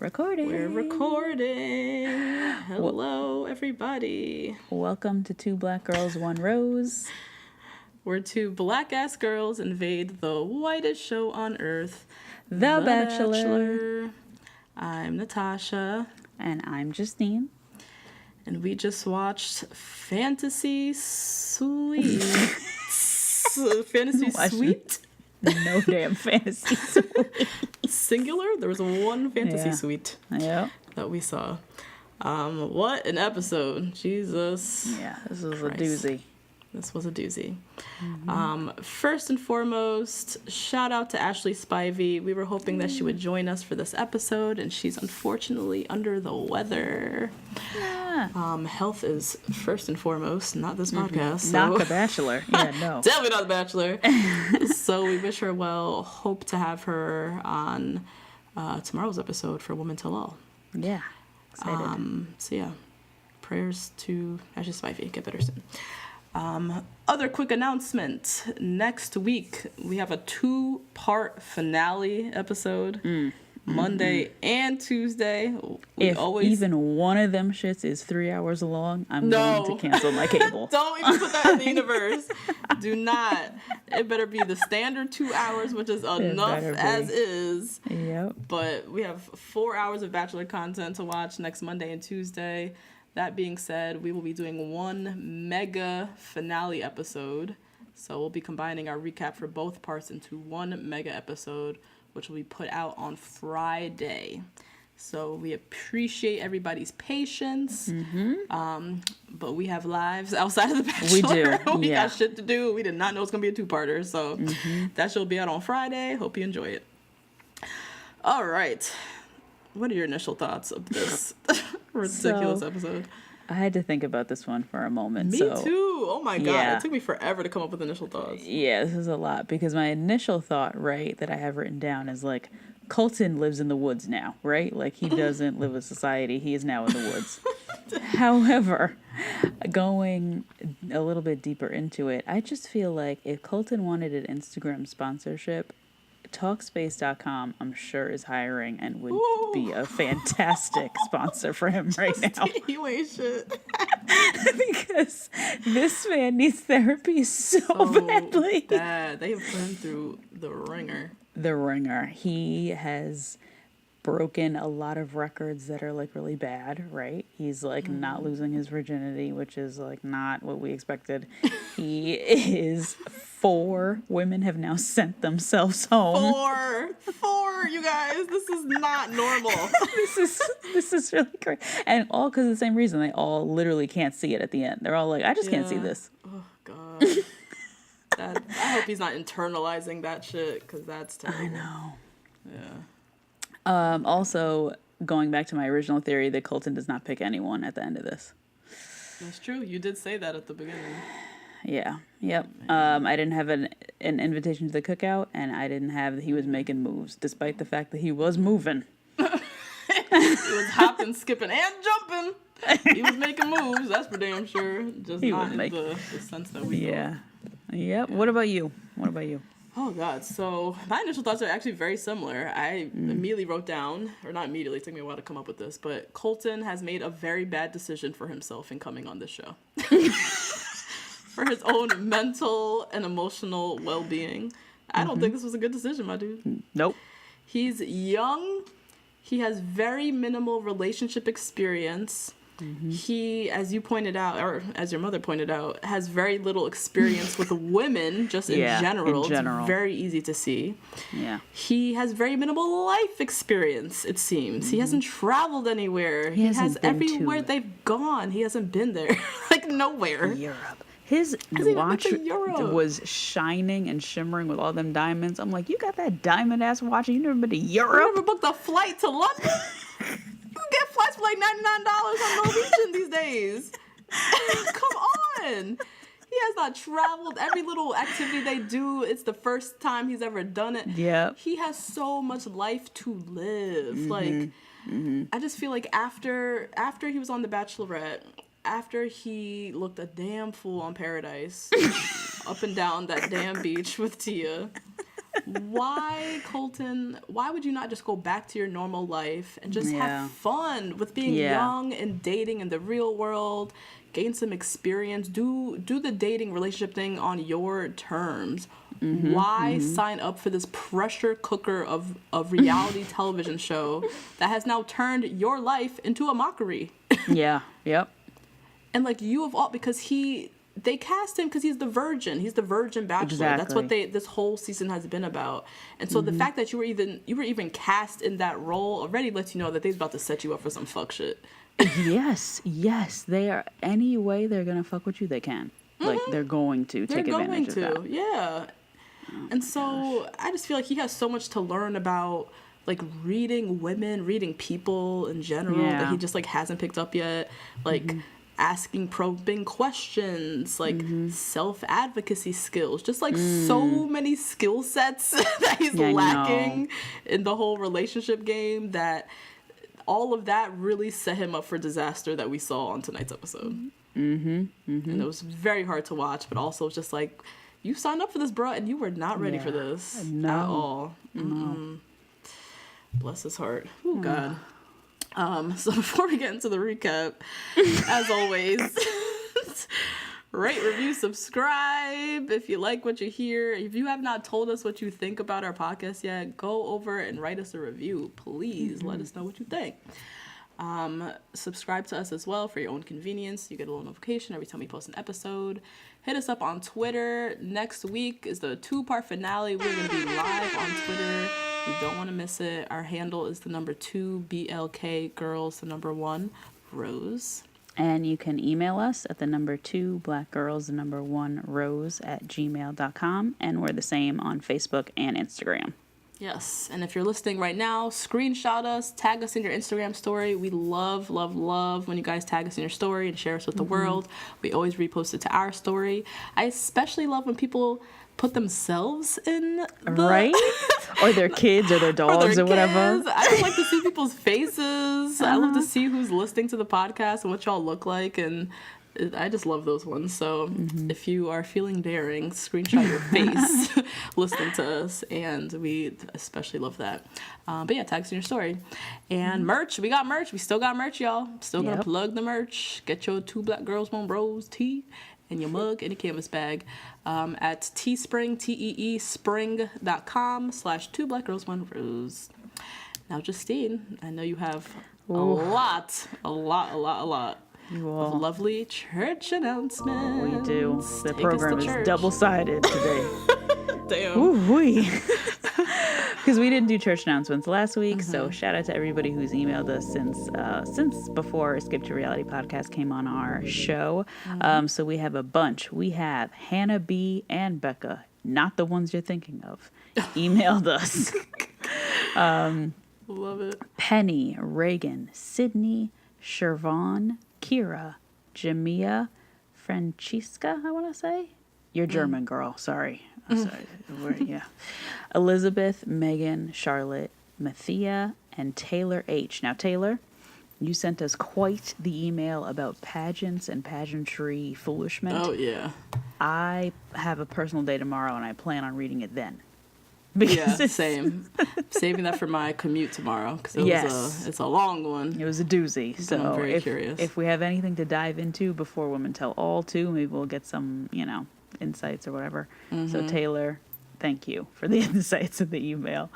Recording. We're recording. Hello, everybody. Welcome to Two Black Girls, One Rose. Where two black-ass girls invade the whitest show on earth, The Bachelor. I'm Natasha. And I'm Justine. And we just watched Fantasy Suite. Fantasy Suite? No damn Fantasy Suite. Singular? There was one Fantasy Suite that we saw. What an episode. Jesus. Yeah, this was Christ. A doozy. This was a doozy. Mm-hmm. First and foremost, shout out to Ashley Spivey. We were hoping that she would join us for this episode, and she's unfortunately under the weather. Yeah. Health is first and foremost, not this podcast. So. Not The Bachelor. Yeah, no. Definitely not The Bachelor. So we wish her well. Hope to have her on tomorrow's episode for Women Tell All. Yeah. Excited. So yeah, prayers to Ashley Spivey. Get better soon. Other quick announcement. Next week, we have a 2-part finale episode. Monday and Tuesday. If even one of them shits is 3 hours long, I'm going to cancel my cable. Don't even put that in the universe. Do not. It better be the standard 2 hours, which is enough as is. Yep. But we have 4 hours of Bachelor content to watch next Monday and Tuesday. That being said, we will be doing one mega finale episode. So we'll be combining our recap for both parts into one mega episode, which will be put out on Friday. So we appreciate everybody's patience. Mm-hmm. But we have lives outside of The Bachelor. We do. We got shit to do. We did not know it was going to be a 2-parter. So that should be out on Friday. Hope you enjoy it. All right. What are your initial thoughts of this ridiculous episode? I had to think about this one for a moment. Me too. Oh my God. Yeah. It took me forever to come up with initial thoughts. Yeah, this is a lot because my initial thought, right, that I have written down is like, Colton lives in the woods now, right? Like he doesn't live with society. He is now in the woods. However, going a little bit deeper into it, I just feel like if Colton wanted an Instagram sponsorship, Talkspace.com, I'm sure, is hiring and would be a fantastic sponsor for him right now. You ain't shit. Because this man needs therapy so badly. Bad. They have put him through the ringer. The ringer. He has broken a lot of records that are like really bad, right? He's like not losing his virginity, which is like not what we expected. He is 4 women have now sent themselves home. 4, you guys. This is not normal. This is really great, and all because of the same reason. They all literally can't see it at the end. They're all like, I just can't see this. Oh God. I hope he's not internalizing that shit because that's terrible. I know. Yeah. Also, going back to my original theory that Colton does not pick anyone at the end of this. That's true. You did say that at the beginning. Yeah. Yep. I didn't have an invitation to the cookout, and I didn't have that he was making moves, despite the fact that he was moving. He was hopping, skipping, and jumping. He was making moves. That's for damn sure. Just not in the sense that we thought. Yep. What about you? Oh, God. So my initial thoughts are actually very similar. I immediately wrote down, or not immediately, it took me a while to come up with this, but Colton has made a very bad decision for himself in coming on this show. For his own mental and emotional well-being. I don't think this was a good decision, my dude. Nope. He's young. He has very minimal relationship experience. He, as you pointed out, or as your mother pointed out, has very little experience with women, just in general. It's very easy to see. Yeah. He has very minimal life experience, it semes. He hasn't traveled anywhere. He has everywhere they've gone. He hasn't been there. Like, nowhere. Europe. His watch was shining and shimmering with all them diamonds. I'm like, you got that diamond-ass watch and you never been to Europe? You never booked a flight to London? You can get flights for like $99 on Norwegian these days. Come on. He has not traveled. Every little activity they do, it's the first time he's ever done it. Yeah. He has so much life to live. Like, I just feel like after he was on The Bachelorette, after he looked a damn fool on Paradise, up and down that damn beach with Tia, Why, Colton, why would you not just go back to your normal life and just have fun with being young and dating in the real world, gain some experience, do the dating relationship thing on your terms? Why sign up for this pressure cooker of reality television show that has now turned your life into a mockery? And like, you of all, because they cast him because he's the virgin. He's the virgin bachelor. Exactly. That's what this whole season has been about. And so the fact that you were even cast in that role already lets you know that they're about to set you up for some fuck shit. Yes. They are. Any way they're gonna fuck with you, they can. Like, they're going to take advantage of that. Yeah. And so I just feel like he has so much to learn about, like, reading women, reading people in general that he just, like, hasn't picked up yet. Like, asking probing questions, like self-advocacy skills, just like so many skill sets that he's lacking in the whole relationship game, that all of that really set him up for disaster that we saw on tonight's episode. And it was very hard to watch, but also just like, you signed up for this, bro, and you were not ready for this at all. Bless his heart. Oh, God. So before we get into the recap, as always, rate, review, subscribe if you like what you hear. If you have not told us what you think about our podcast yet, go over and write us a review. Please let us know what you think. Subscribe to us as well for your own convenience. You get a little notification every time we post an episode. Hit us up on Twitter. Next week is the 2-part finale. We're going to be live on Twitter. You don't want to miss it. Our handle is the number 2 BLK girls, the number 1 Rose. And you can email us at the number 2 blackgirls, the number 1 Rose @gmail.com. And we're the same on Facebook and Instagram. Yes, and if you're listening right now, screenshot us, tag us in your Instagram story. We love, love, love when you guys tag us in your story and share us with the world. We always repost it to our story. I especially love when people put themselves in right, or their kids or their dogs or whatever. I just like to see people's faces. I love to see who's listening to the podcast and what y'all look like, and I just love those ones. So if you are feeling daring, screenshot your face listening to us, and we especially love that. But yeah, tag us in your story. And merch, we got merch. We still got merch, y'all. Still gonna plug the merch. Get your 2 Black Girls, 1 Rose tee in your mug, in a canvas bag, at Teespring, teespring.com/2 Black Girls, 1 Rose. Now, Justine, I know you have a lot of lovely church announcements. We do. The program is double-sided today. Damn. Ooh-wee. Because we didn't do church announcements last week, so shout out to everybody who's emailed us since before Escape to Reality podcast came on our show. So we have a bunch. We have Hannah B. and Becca, not the ones you're thinking of, emailed us. Love it. Penny, Reagan, Sydney, Shervon, Kira, Jamia, Francesca, I want to say. You're German, girl. Sorry. I'm sorry. Yeah. Elizabeth, Megan, Charlotte, Mathia, and Taylor H. Now, Taylor, you sent us quite the email about pageants and pageantry foolishment. Oh, yeah. I have a personal day tomorrow, and I plan on reading it then. Yeah, same. Saving that for my commute tomorrow, because it's a long one. It was a doozy. So I'm very curious. If we have anything to dive into before Women Tell All too, maybe we'll get some, insights or whatever. So Taylor, thank you for the insights of the email.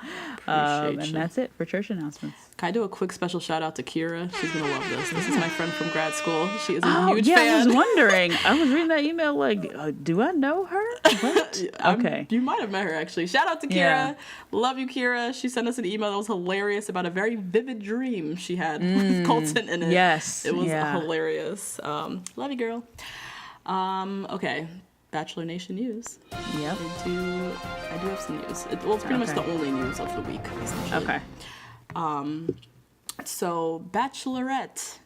And that's it for church announcements. Can I do a quick special shout out to Kira? She's going to love this. This is my friend from grad school. She is a huge fan. I was wondering. I was reading that email like, do I know her? What? Okay. You might have met her, actually. Shout out to Kira. Yeah. Love you, Kira. She sent us an email that was hilarious about a very vivid dream she had with Colton in it. Yes. It was hilarious. Love you, girl. Okay. Bachelor Nation news. Yep. I do have some news. It's pretty much the only news of the week, essentially. Okay. So Bachelorette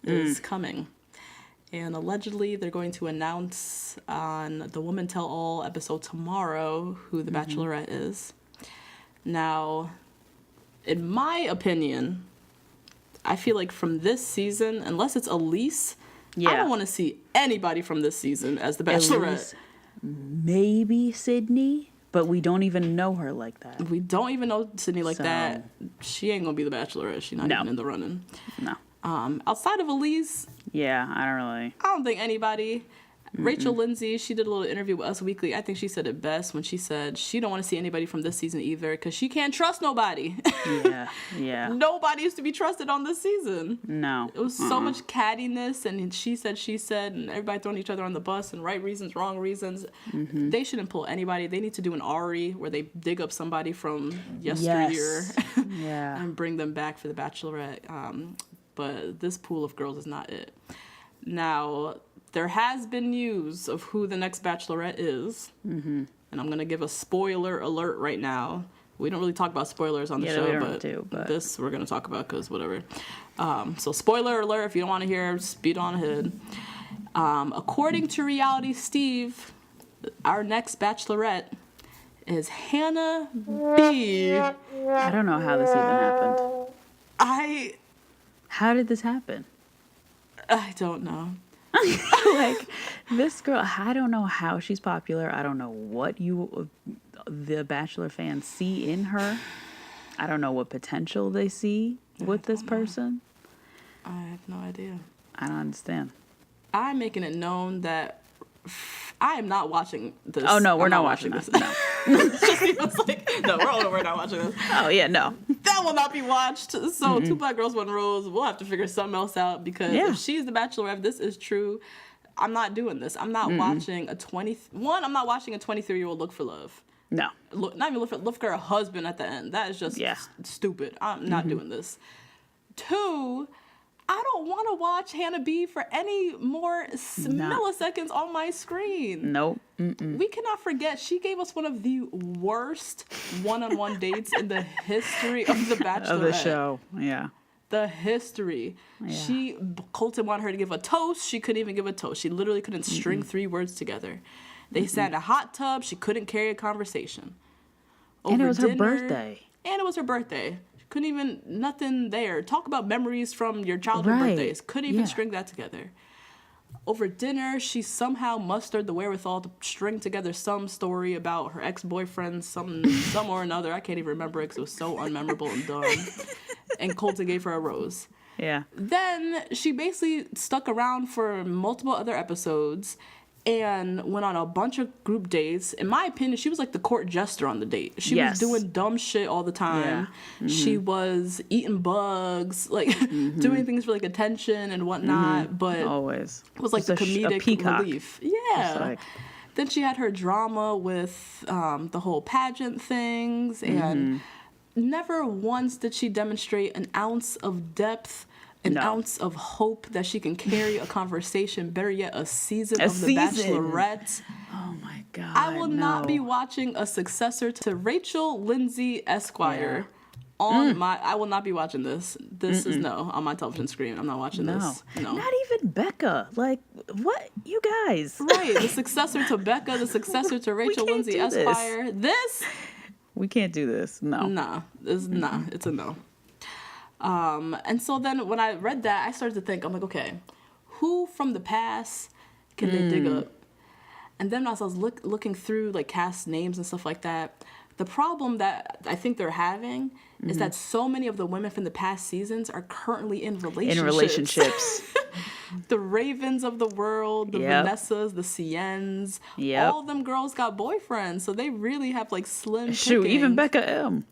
is coming. And allegedly they're going to announce on the Women Tell All episode tomorrow who the Bachelorette is. Now, in my opinion, I feel like from this season, unless it's Elise, I don't want to see anybody from this season as the Bachelorette. Maybe Sydney, But we don't even know her like that. We don't even know Sydney like that. She ain't gonna be the Bachelorette. She's not even in the running. No. Outside of Elise, I don't think anybody. Rachel Lindsay, she did a little interview with Us Weekly. I think she said it best when she said she don't want to see anybody from this season either because she can't trust nobody. Yeah. Nobody is to be trusted on this season. No. It was so much cattiness and she said, and everybody throwing each other on the bus and right reasons, wrong reasons. They shouldn't pull anybody. They need to do an Ari where they dig up somebody from yesteryear and bring them back for the Bachelorette. But this pool of girls is not it. Now, there has been news of who the next Bachelorette is. And I'm going to give a spoiler alert right now. We don't really talk about spoilers on the show, but this we're going to talk about because whatever. So spoiler alert, if you don't want to hear, speed on ahead. According to Reality Steve, our next Bachelorette is Hannah B. I don't know how this even happened. How did this happen? I don't know. Like, this girl, I don't know how she's popular. I don't know what the Bachelor fans see in her. I don't know what potential they see with this person. I have no idea. I don't understand. I'm making it known that I am not watching this. Oh, no, we're not watching this. No. We're not watching this. Oh, yeah, no. That will not be watched. So, Two Black Girls, One Rose, we'll have to figure something else out because if she's the Bachelorette, if this is true, I'm not doing this. I'm not watching a 23-year-old look for love. No. Not even look for a husband at the end. That is just stupid. I'm not doing this. 2, I don't want to watch Hannah B for any more milliseconds on my screen. Nope. We cannot forget, she gave us one of the worst one-on-one dates in the history of The Bachelorette. Of the show, yeah. The history. Yeah. Colton wanted her to give a toast. She couldn't even give a toast. She literally couldn't string 3 words together. They sat in a hot tub. She couldn't carry a conversation. And it was her birthday. Couldn't even, nothing there. Talk about memories from your childhood birthdays. Couldn't even string that together. Over dinner, she somehow mustered the wherewithal to string together some story about her ex-boyfriend, some or another. I can't even remember it because it was so unmemorable and dumb. And Colton gave her a rose. Yeah. Then she basically stuck around for multiple other episodes and went on a bunch of group dates. In my opinion, she was like the court jester on the date. She was doing dumb shit all the time. Yeah. She was eating bugs, like doing things for like attention and whatnot. But always it was like the comedic relief. Yeah. Then she had her drama with the whole pageant things, and never once did she demonstrate an ounce of depth. An ounce of hope that she can carry a conversation, better yet, a season of The Bachelorette. Oh my God. I will not be watching a successor to Rachel Lindsay Esquire. I will not be watching this. This is on my television screen. I'm not watching this. No. Not even Becca. Like, what? You guys. Right. The successor to Becca, the successor to Rachel Lindsay Esquire. This. We can't do this. No. Nah. It's a no. And so then when I read that, I started to think, I'm like, okay, who from the past can they dig up? And then as I was looking through like cast names and stuff like that, the problem that I think they're having is that so many of the women from the past seasons are currently in relationships. The Ravens of the world, the Vanessas, the Ciens, all of them girls got boyfriends, so they really have like slim pickings. Even Becca M.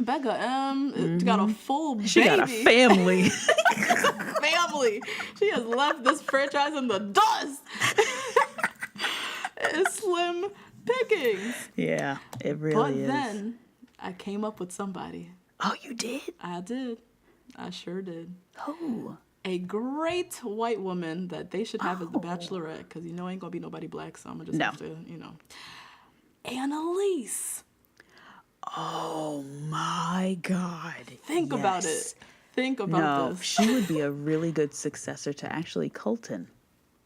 Got a full baby. She got a family. Family. She has left this franchise in the dust. It's slim pickings. Yeah, it really is. But then I came up with somebody. Oh, you did? I did. I sure did. Who? A great white woman that they should have as the Bachelorette, because ain't gonna be nobody black, so I'm gonna just have to, Annalise. Oh my God. Think about it. Think about this. She would be a really good successor to actually Colton.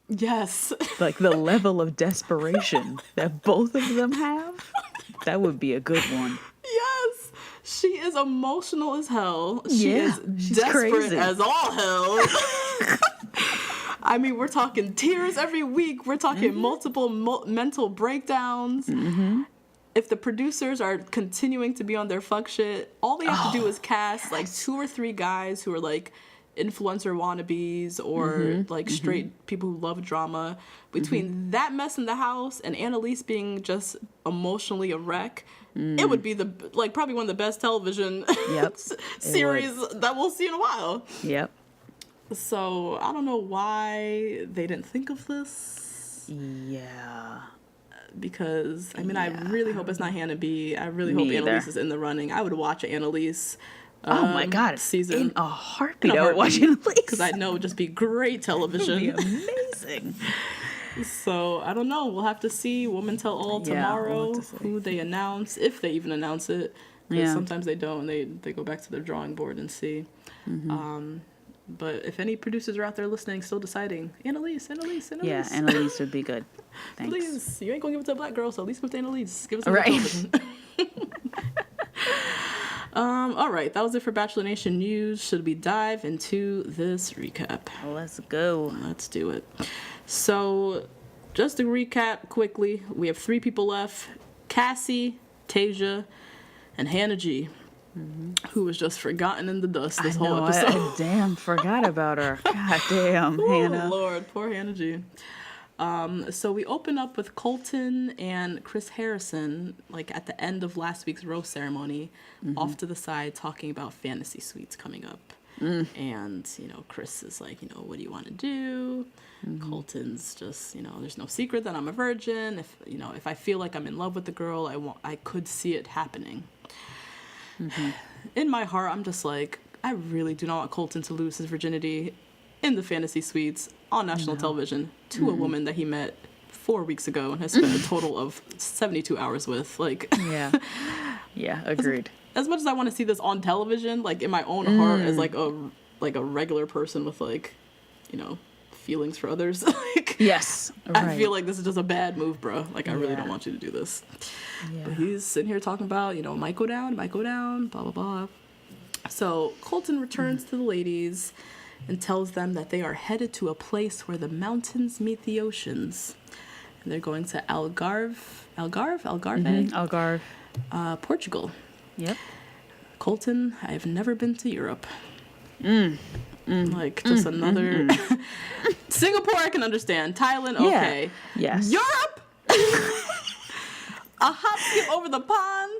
Yes. Like the level of desperation that both of them have, that would be a good one. Yes. She is emotional as hell. She's desperate crazy as all hell. I mean, we're talking tears every week. We're talking multiple mental breakdowns. if the producers are continuing to be on their fuck shit, all they have to do is cast like 2 or 3 guys who are like influencer wannabes or like straight people who love drama. Between that mess in the house and Annalise being just emotionally a wreck, it would be probably one of the best television series that we'll see in a while. Yep. So I don't know why they didn't think of this. Yeah. Because I mean, I really hope it's not Hannah B. I really hope Annalise is in the running. I would watch Annalise. Oh my God! Season in a heartbeat. I would watch Annalise because I know it would just be great television. It would be amazing. So I don't know. We'll have to see. Woman Tell All tomorrow. We'll who they announce, if they even announce it. Because sometimes they don't. They go back to their drawing board and see. But if any producers are out there listening, still deciding, Annalise. Yeah, Annalise would be good. Thanks. Please, you ain't gonna give it to a black girl, so at least give it to Annalise. Give us a right. All right, that was it for Bachelor Nation news. Should we dive into this recap? Let's go. Let's do it. So, just to recap quickly, we have 3 people left: Cassie, Tayshia, and Hannah G. Who was just forgotten in the dust this whole episode. I damn forgot about her. God damn, Hannah. Oh, Lord, poor Hannah G. So we open up with Colton and Chris Harrison, like at the end of last week's rose ceremony, off to the side talking about fantasy suites coming up. And, Chris is like, what do you want to do? Colton's just, there's no secret that I'm a virgin. If I feel like I'm in love with the girl, I could see it happening. In my heart, I'm just like, I really do not want Colton to lose his virginity in the fantasy suites on national television to a woman that he met 4 weeks ago and has spent a total of 72 hours with. Like, yeah, agreed. As much as I want to see this on television, like in my own heart, as like a regular person with like, feelings for others. Like, yes, right. I feel like this is just a bad move, bro. Like, I really don't want you to do this. Yeah. But he's sitting here talking about, might go down, blah, blah, blah. So Colton returns to the ladies and tells them that they are headed to a place where the mountains meet the oceans. And they're going to Algarve, Portugal. Yep. Colton, I have never been to Europe. Like, just another... Singapore, I can understand. Thailand, okay. Yes. Europe? A hop skip over the pond?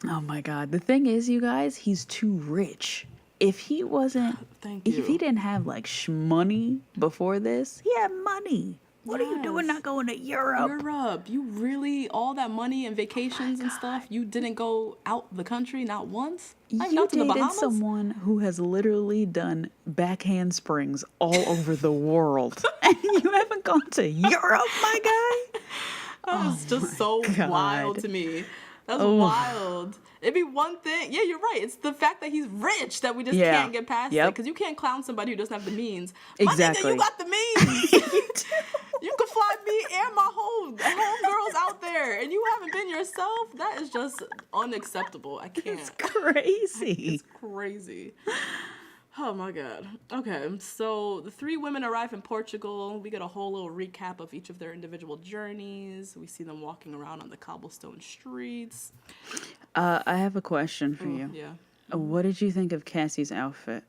Oh, my God. The thing is, you guys, he's too rich. If he wasn't... If he didn't have, like, shmoney before this, he had money. What are you doing not going to Europe? You really, all that money and vacations and stuff, you didn't go out the country not once? You dated someone who has literally done backhand springs all over the world. And you haven't gone to Europe, my guy? That was just so wild to me. That's wild. It'd be one thing. Yeah, you're right. It's the fact that he's rich that we just can't get past it. Because you can't clown somebody who doesn't have the means. Exactly. You got the means. You could fly me and my homegirls out there, and you haven't been yourself. That is just unacceptable. I can't. It's crazy. It's crazy. Oh my God. Okay, so the 3 women arrive in Portugal. We get a whole little recap of each of their individual journeys. We see them walking around on the cobblestone streets. I have a question for you. Yeah. What did you think of Cassie's outfit?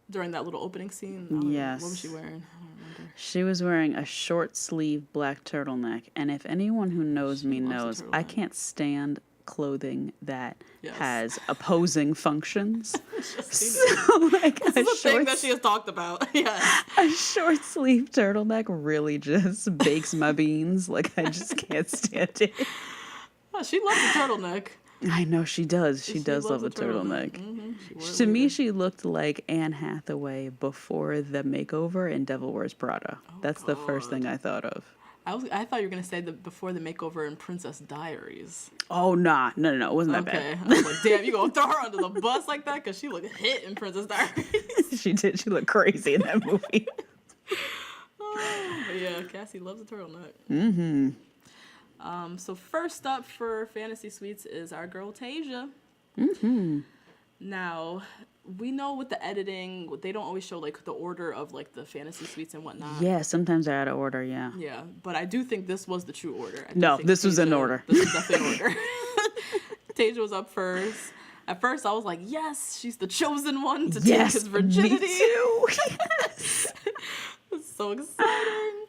During that little opening scene? Yes. What was she wearing? I don't remember. She was wearing a short sleeve black turtleneck. And if anyone who knows me knows, I can't stand clothing that has opposing functions. So, like, this is a thing that she has talked about. Yeah. A short sleeve turtleneck really just bakes my beans. Like, I just can't stand it. Oh, she loves the turtleneck. I know she does. She does love a turtleneck. To me, she looked like Anne Hathaway before the makeover in Devil Wears Prada. That's the first thing I thought of. I thought you were going to say before the makeover in Princess Diaries. Oh, nah. No. It wasn't that bad. I was like, damn, you going to throw her under the bus like that? Because she looked hit in Princess Diaries. She did. She looked crazy in that movie. But yeah, Cassie loves a turtleneck. So first up for Fantasy Suites is our girl Tayshia. Now, we know with the editing, they don't always show like the order of like the fantasy suites and whatnot. Yeah, sometimes they're out of order, yeah. Yeah, but I do think this was the true order. No, this was in order. This was definitely in order. Tayshia was up first. At first, I was like, yes, she's the chosen one to take his virginity. Me too. Yes. It's so exciting.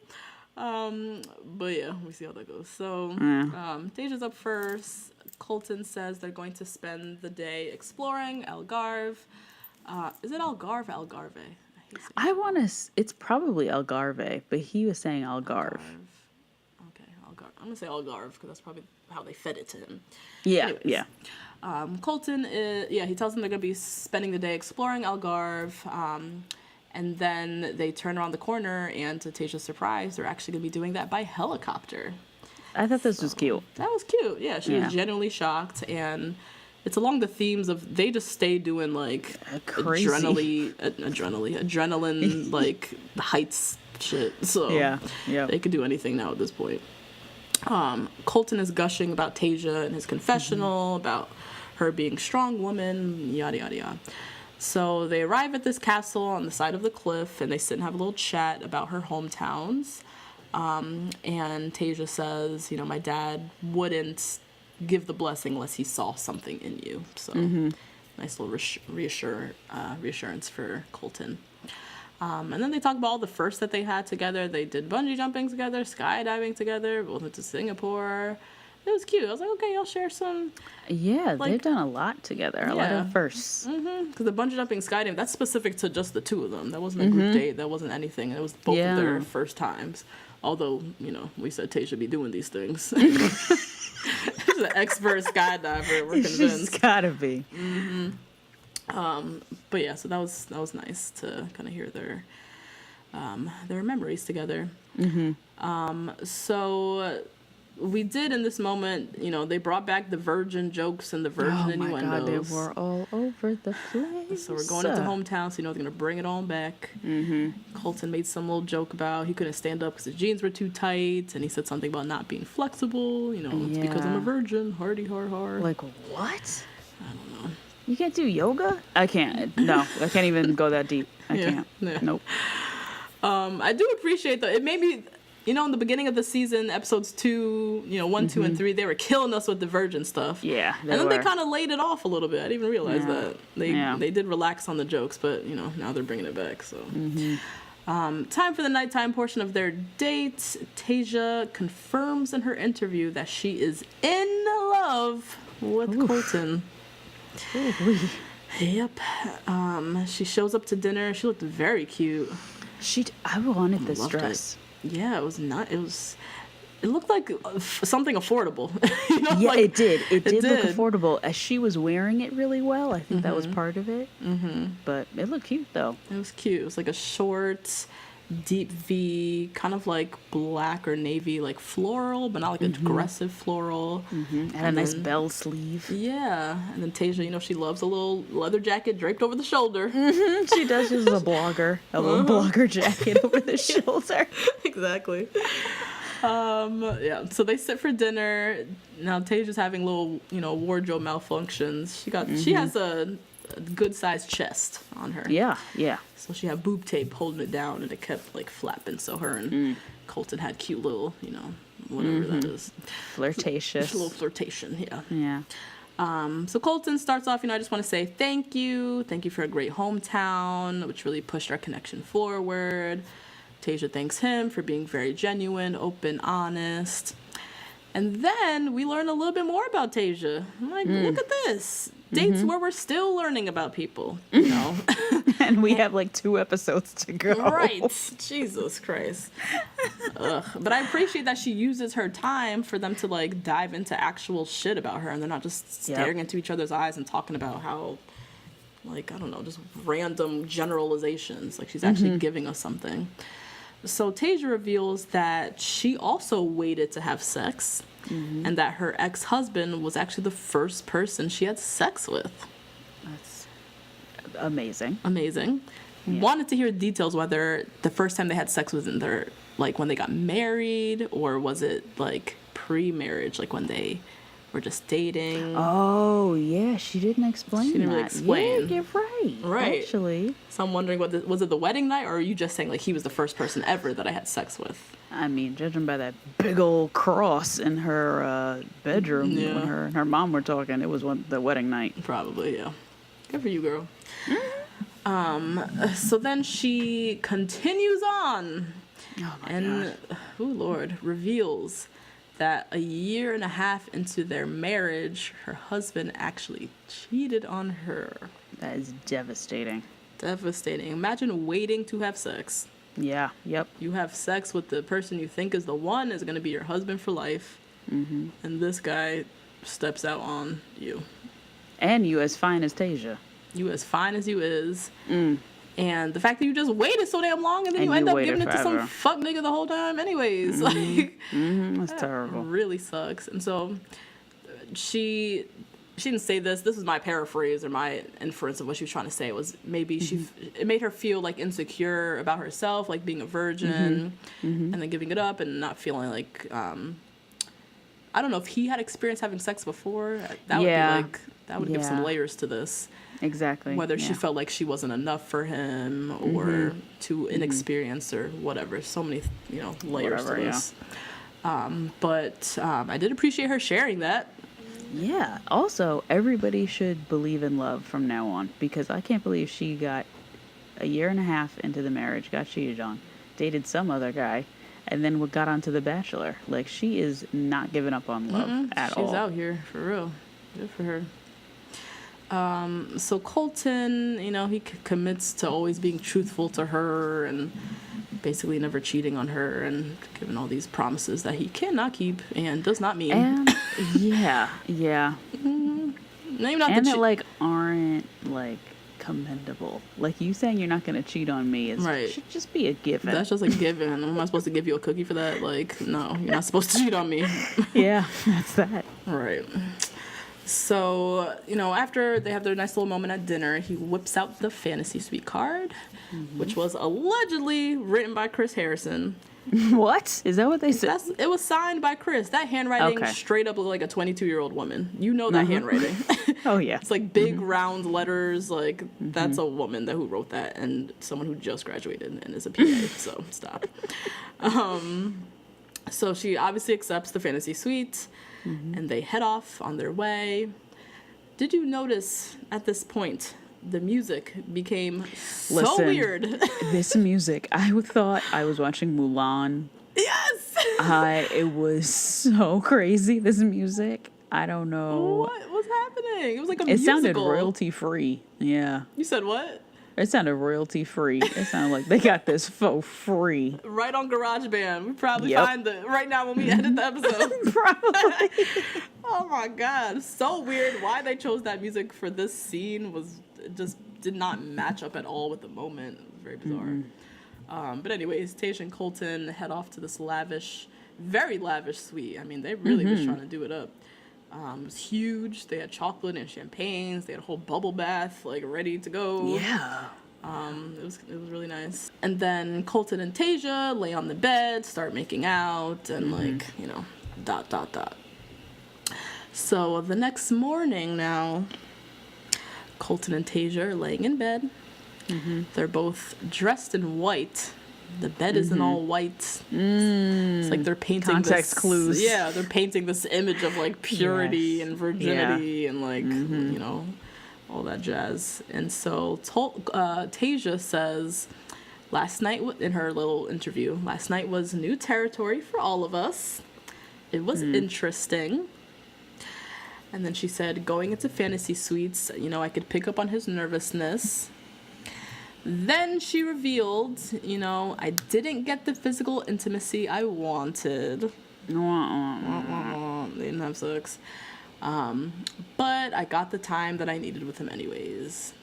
But yeah, we see how that goes. So, Tayshia's up first. Colton says they're going to spend the day exploring Algarve. Is it Algarve or Algarve? I want to. It's probably Algarve, but he was saying Algarve. Okay, Algarve. I'm gonna say Algarve because that's probably how they fed it to him. Yeah, Anyways, yeah. Colton he tells them they're gonna be spending the day exploring Algarve. And then they turn around the corner, and to Tayshia's surprise, they're actually gonna be doing that by helicopter. I thought this was cute. That was cute. Yeah, she was genuinely shocked, and it's along the themes of they just stay doing like crazy adrenaline like heights shit. So yeah, they could do anything now at this point. Colton is gushing about Tayshia and his confessional about her being a strong woman, yada yada yada. So they arrive at this castle on the side of the cliff, and they sit and have a little chat about her hometowns. And Tayshia says, you know, my dad wouldn't give the blessing unless he saw something in you. So nice little reassurance for Colton. And then they talk about all the firsts that they had together. They did bungee jumping together, skydiving together, both went to Singapore. It was cute. I was like, okay, I'll share some. Yeah, they've done a lot together. A lot of firsts. Because the bungee jumping, skydiving, that's specific to just the two of them. That wasn't a group date. That wasn't anything. It was both of their first times. Although, you know, we said Tayshia be doing these things. She's an expert skydiver. We're convinced. She's gotta be. But yeah, so that was nice to kind of hear their memories together. So we did in this moment, you know, they brought back the virgin jokes and the virgin innuendos. Oh my God, they were all over the place. So we're going into hometown, so you know they're going to bring it on back. Colton made some little joke about he couldn't stand up because his jeans were too tight, and he said something about not being flexible. You know, it's because I'm a virgin. Hardy har har. Like, what? I don't know. You can't do yoga? I can't. No, I can't even go that deep. I can't. Yeah. Nope. I do appreciate though. It made me, you know, in the beginning of the season, episodes 2, you know, 1, 2, and 3, they were killing us with the virgin stuff. Yeah, and then they kind of laid it off a little bit. I didn't even realize that they did relax on the jokes, but you know, now they're bringing it back. So, time for the nighttime portion of their date. Tayshia confirms in her interview that she is in love with Colton. Yep. She shows up to dinner. She looked very cute. I wanted this dress. Yeah, it was not. It looked like something affordable. You know, yeah, like, it did. It did look affordable. As she was wearing it really well, I think that was part of it. But it looked cute, though. It was cute. It was like a short, deep V, kind of like black or navy, like floral, but not like aggressive floral. And a nice bell sleeve. Yeah. And then Tayshia, you know, she loves a little leather jacket draped over the shoulder. She does. She's a blogger. A little blogger jacket over the shoulder. Exactly. Yeah, so they sit for dinner. Now Tayshia's having little, you know, wardrobe malfunctions. She has a good sized chest on her. Yeah, yeah. So she had boob tape holding it down, and it kept like flapping. So her and Colton had cute little, you know, whatever that is. Flirtatious. A little flirtation, yeah. Yeah. So Colton starts off, you know, I just want to say thank you for a great hometown, which really pushed our connection forward. Tayshia thanks him for being very genuine, open, honest. And then we learn a little bit more about Tayshia. I'm like, look at this. Dates where we're still learning about people, you know. And we have like 2 episodes to go. Right. Jesus Christ. Ugh. But I appreciate that she uses her time for them to like dive into actual shit about her, and they're not just staring into each other's eyes and talking about how, like, I don't know, just random generalizations. Like, she's actually giving us something. So Tayshia reveals that she also waited to have sex, and that her ex-husband was actually the first person she had sex with. That's amazing. Amazing. Yeah. Wanted to hear details whether the first time they had sex was in their, like, when they got married, or was it like pre-marriage, like when they or just dating. Oh, yeah, she didn't explain She didn't that. really explain. Yeah, you're right. Right. Actually. So I'm wondering, was it the wedding night, or are you just saying, like, he was the first person ever that I had sex with? I mean, judging by that big old cross in her bedroom when her and her mom were talking, it was the wedding night. Probably, yeah. Good for you, girl. So then she continues on. Oh, my and, God. oh, Lord, reveals that a year and a half into their marriage, her husband actually cheated on her. That is devastating. Devastating. Imagine waiting to have sex. Yeah, yep. You have sex with the person you think is the one, is going to be your husband for life. Mm-hmm. And this guy steps out on you. And you as fine as Tayshia. You as fine as you is. Mm. And the fact that you just waited so damn long and then you end up giving it to some fuck nigga the whole time anyways. Mm-hmm. Like, That's terrible. Really sucks. And so she didn't say this. This is my paraphrase or my inference of what she was trying to say. Was maybe it made her feel like insecure about herself, like being a virgin, and then giving it up and not feeling like I don't know if he had experience having sex before. That would be like that would give some layers to this. Exactly. Whether she felt like she wasn't enough for him or too inexperienced or whatever. So many, layers to this. But I did appreciate her sharing that. Yeah. Also, everybody should believe in love from now on, because I can't believe she got a year and a half into the marriage, got cheated on, dated some other guy, and then got onto The Bachelor. Like, she is not giving up on love at all. She's out here, for real. Good for her. So Colton, he commits to always being truthful to her and basically never cheating on her and giving all these promises that he cannot keep and does not mean. And, yeah. Maybe not and that, like, aren't, like, commendable. Like, you saying you're not going to cheat on me should just be a given. That's just a given. Am I supposed to give you a cookie for that? Like, no, you're not supposed to cheat on me. Yeah, that's that. Right. So, after they have their nice little moment at dinner, he whips out the fantasy suite card, which was allegedly written by Chris Harrison. What? Is that what they said? It was signed by Chris. That handwriting straight up looked like a 22-year-old woman. You know that handwriting. Oh, yeah. It's like big round letters. Like, that's a woman who wrote that and someone who just graduated and is a PA. So, stop. So she obviously accepts the fantasy suite. And they head off on their way. Did you notice at this point the music became so weird? This music, I thought I was watching Mulan. Yes! It was so crazy, this music. I don't know. What was happening? It was like a musical. It sounded royalty free. Yeah. You said what? It sounded royalty free. It sounded like they got this for free. Right on GarageBand. We probably find it right now when we edit the episode. Probably. Oh my God. So weird. Why they chose that music for this scene just did not match up at all with the moment. It was very bizarre. But anyways, Tayshia and Colton head off to this very lavish suite. I mean, they really was trying to do it up. It was huge. They had chocolate and champagnes. They had a whole bubble bath, like, ready to go. Yeah. It was really nice. And then Colton and Tayshia lay on the bed, start making out, and like, ... So the next morning now, Colton and Tayshia are laying in bed. They're both dressed in white. The bed isn't all white. It's like they're painting context clues. Yeah, they're painting this image of like purity and virginity and like all that jazz. And so Tayshia says, last night in her little interview, last night was new territory for all of us. It was interesting. And then she said, going into fantasy suites, I could pick up on his nervousness. Then she revealed, I didn't get the physical intimacy I wanted. They didn't have sex. But I got the time that I needed with him anyways.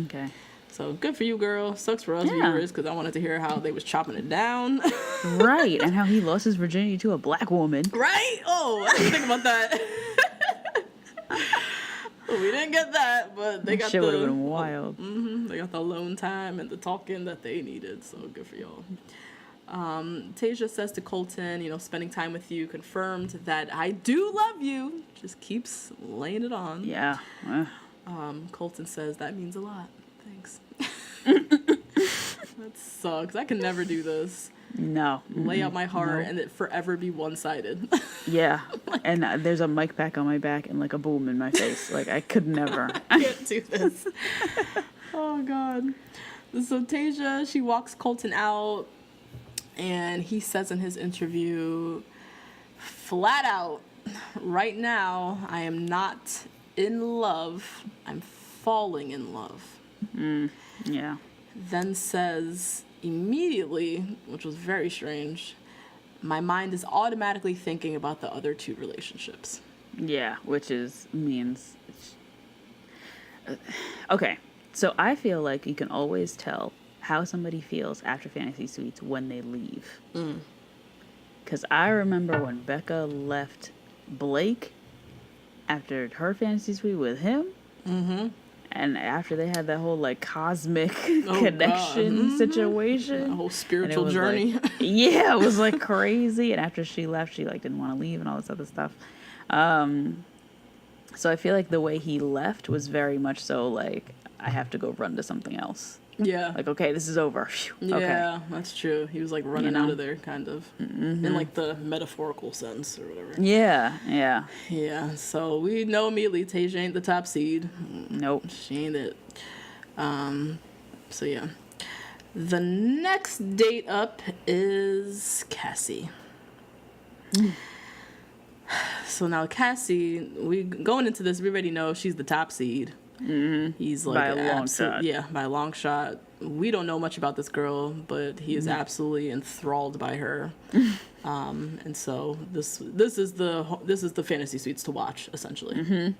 Okay. So good for you, girl. Sucks for us viewers because I wanted to hear how they was chopping it down. Right, and how he lost his virginity to a black woman. Right? Oh, I didn't think about that. We didn't get that, but they got shit would have been wild. They got the alone time and the talking that they needed, so good for y'all. Tayshia says to Colton, spending time with you confirmed that I do love you. Just keeps laying it on. Yeah. Colton says, that means a lot. Thanks. That sucks. I can never do this. No. Lay out my heart and it forever be one-sided. Yeah. And there's a mic pack on my back and like a boom in my face. Like I could never. I can't do this. Oh, God. So Tayshia, she walks Colton out and he says in his interview, flat out, right now, I am not in love. I'm falling in love. Yeah. Then says immediately, which was very strange, my mind is automatically thinking about the other two relationships. Yeah, which means... Okay, so I feel like you can always tell how somebody feels after Fantasy Suites when they leave. Because I remember when Becca left Blake after her Fantasy Suite with him. And after they had that whole like cosmic connection situation, a whole spiritual journey. Like, yeah, it was like crazy. And after she left, she like didn't want to leave and all this other stuff. So I feel like the way he left was very much so like I have to go run to something else. Yeah. Like, okay, this is over. Yeah, okay. That's true. He was like running out of there, kind of, in like the metaphorical sense or whatever. Yeah, yeah. Yeah, so we know immediately Tayshia ain't the top seed. Nope. She ain't it. So yeah. The next date up is Cassie. So now Cassie, going into this, we already know she's the top seed. He's like by a long shot. Yeah, by a long shot. We don't know much about this girl, but he is absolutely enthralled by her. And so this is the Fantasy Suites to watch, essentially.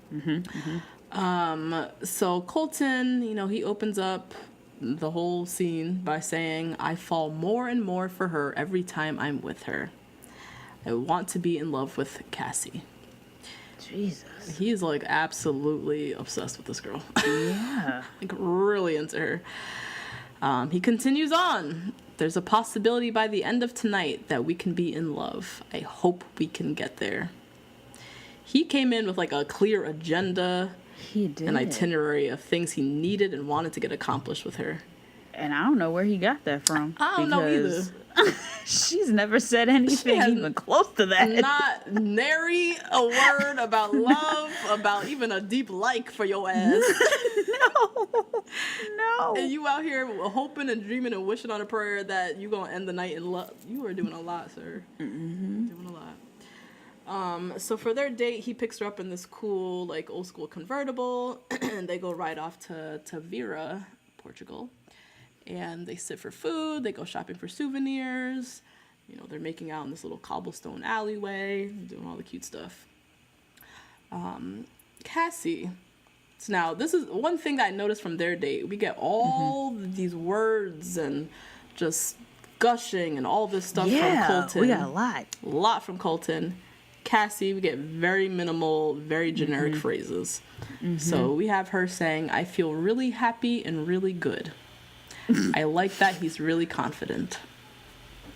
So Colton, he opens up the whole scene by saying, I fall more and more for her every time I'm with her. I want to be in love with Cassie. Jesus. He is like absolutely obsessed with this girl. Yeah. Like really into her. He continues on. There's a possibility by the end of tonight that we can be in love. I hope we can get there. He came in with like a clear agenda. He did. An itinerary of things he needed and wanted to get accomplished with her. And I don't know where he got that from. I don't know either. She's never said anything even close to that. Not nary a word about love, about even a deep like for your ass. No. And you out here hoping and dreaming and wishing on a prayer that you gonna end the night in love. You are doing a lot, sir. Doing a lot. So for their date, he picks her up in this cool, like old school convertible, and they go right off to Vera, Portugal. And they sit for food, they go shopping for souvenirs, they're making out in this little cobblestone alleyway, doing all the cute stuff. Cassie. So now, this is one thing that I noticed from their date. We get all these words and just gushing and all this stuff from Colton. We got a lot. A lot from Colton. Cassie, we get very minimal, very generic phrases. So we have her saying, I feel really happy and really good. I like that he's really confident.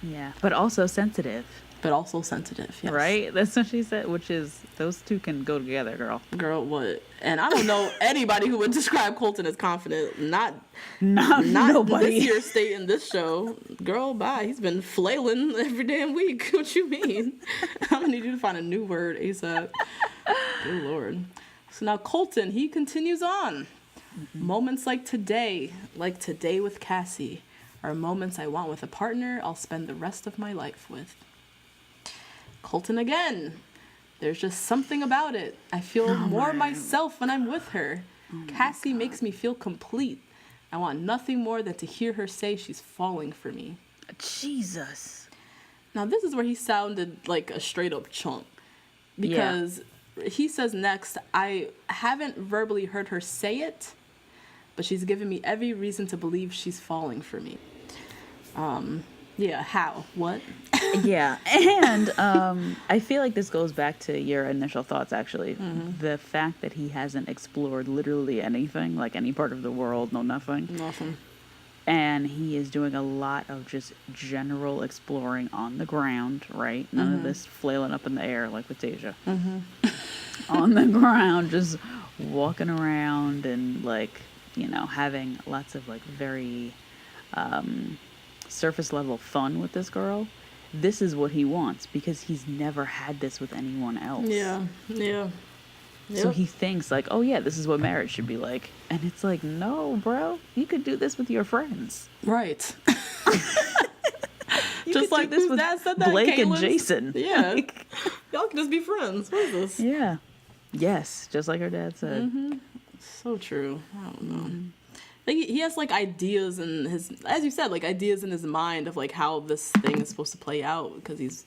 Yeah, but also sensitive. Yes. Right? That's what she said, which is, those two can go together, girl. Girl, what? And I don't know anybody who would describe Colton as confident. Not nobody. This year's state in this show. Girl, bye. He's been flailing every damn week. What you mean? I'm gonna need you to find a new word ASAP. Good Lord. So now Colton, he continues on. Moments like today with Cassie, are moments I want with a partner I'll spend the rest of my life with. Colton again. There's just something about it. I feel more myself when I'm with her. Cassie makes me feel complete. I want nothing more than to hear her say she's falling for me. Jesus. Now this is where he sounded like a straight up chunk. Because he says next, I haven't verbally heard her say it, but she's given me every reason to believe she's falling for me. Yeah, how? What? Yeah, and I feel like this goes back to your initial thoughts, actually. The fact that he hasn't explored literally anything, like any part of the world, no nothing. Nothing. And he is doing a lot of just general exploring on the ground, right? None of this flailing up in the air like with Tayshia. On the ground, just walking around and, like, you know, having lots of, like, very surface level fun with this girl. This is what he wants because he's never had this with anyone else. Yeah. Yep. So he thinks, like, oh, yeah, this is what marriage should be like. And it's like, no, bro, you could do this with your friends. Right. Just like this with Blake and Jason. Yeah. Like, y'all can just be friends. What is this? Yeah. Yes, just like her dad said. So true. I don't know. Like, he has, like, ideas in his, as you said, like, ideas in his mind of, like, how this thing is supposed to play out because he's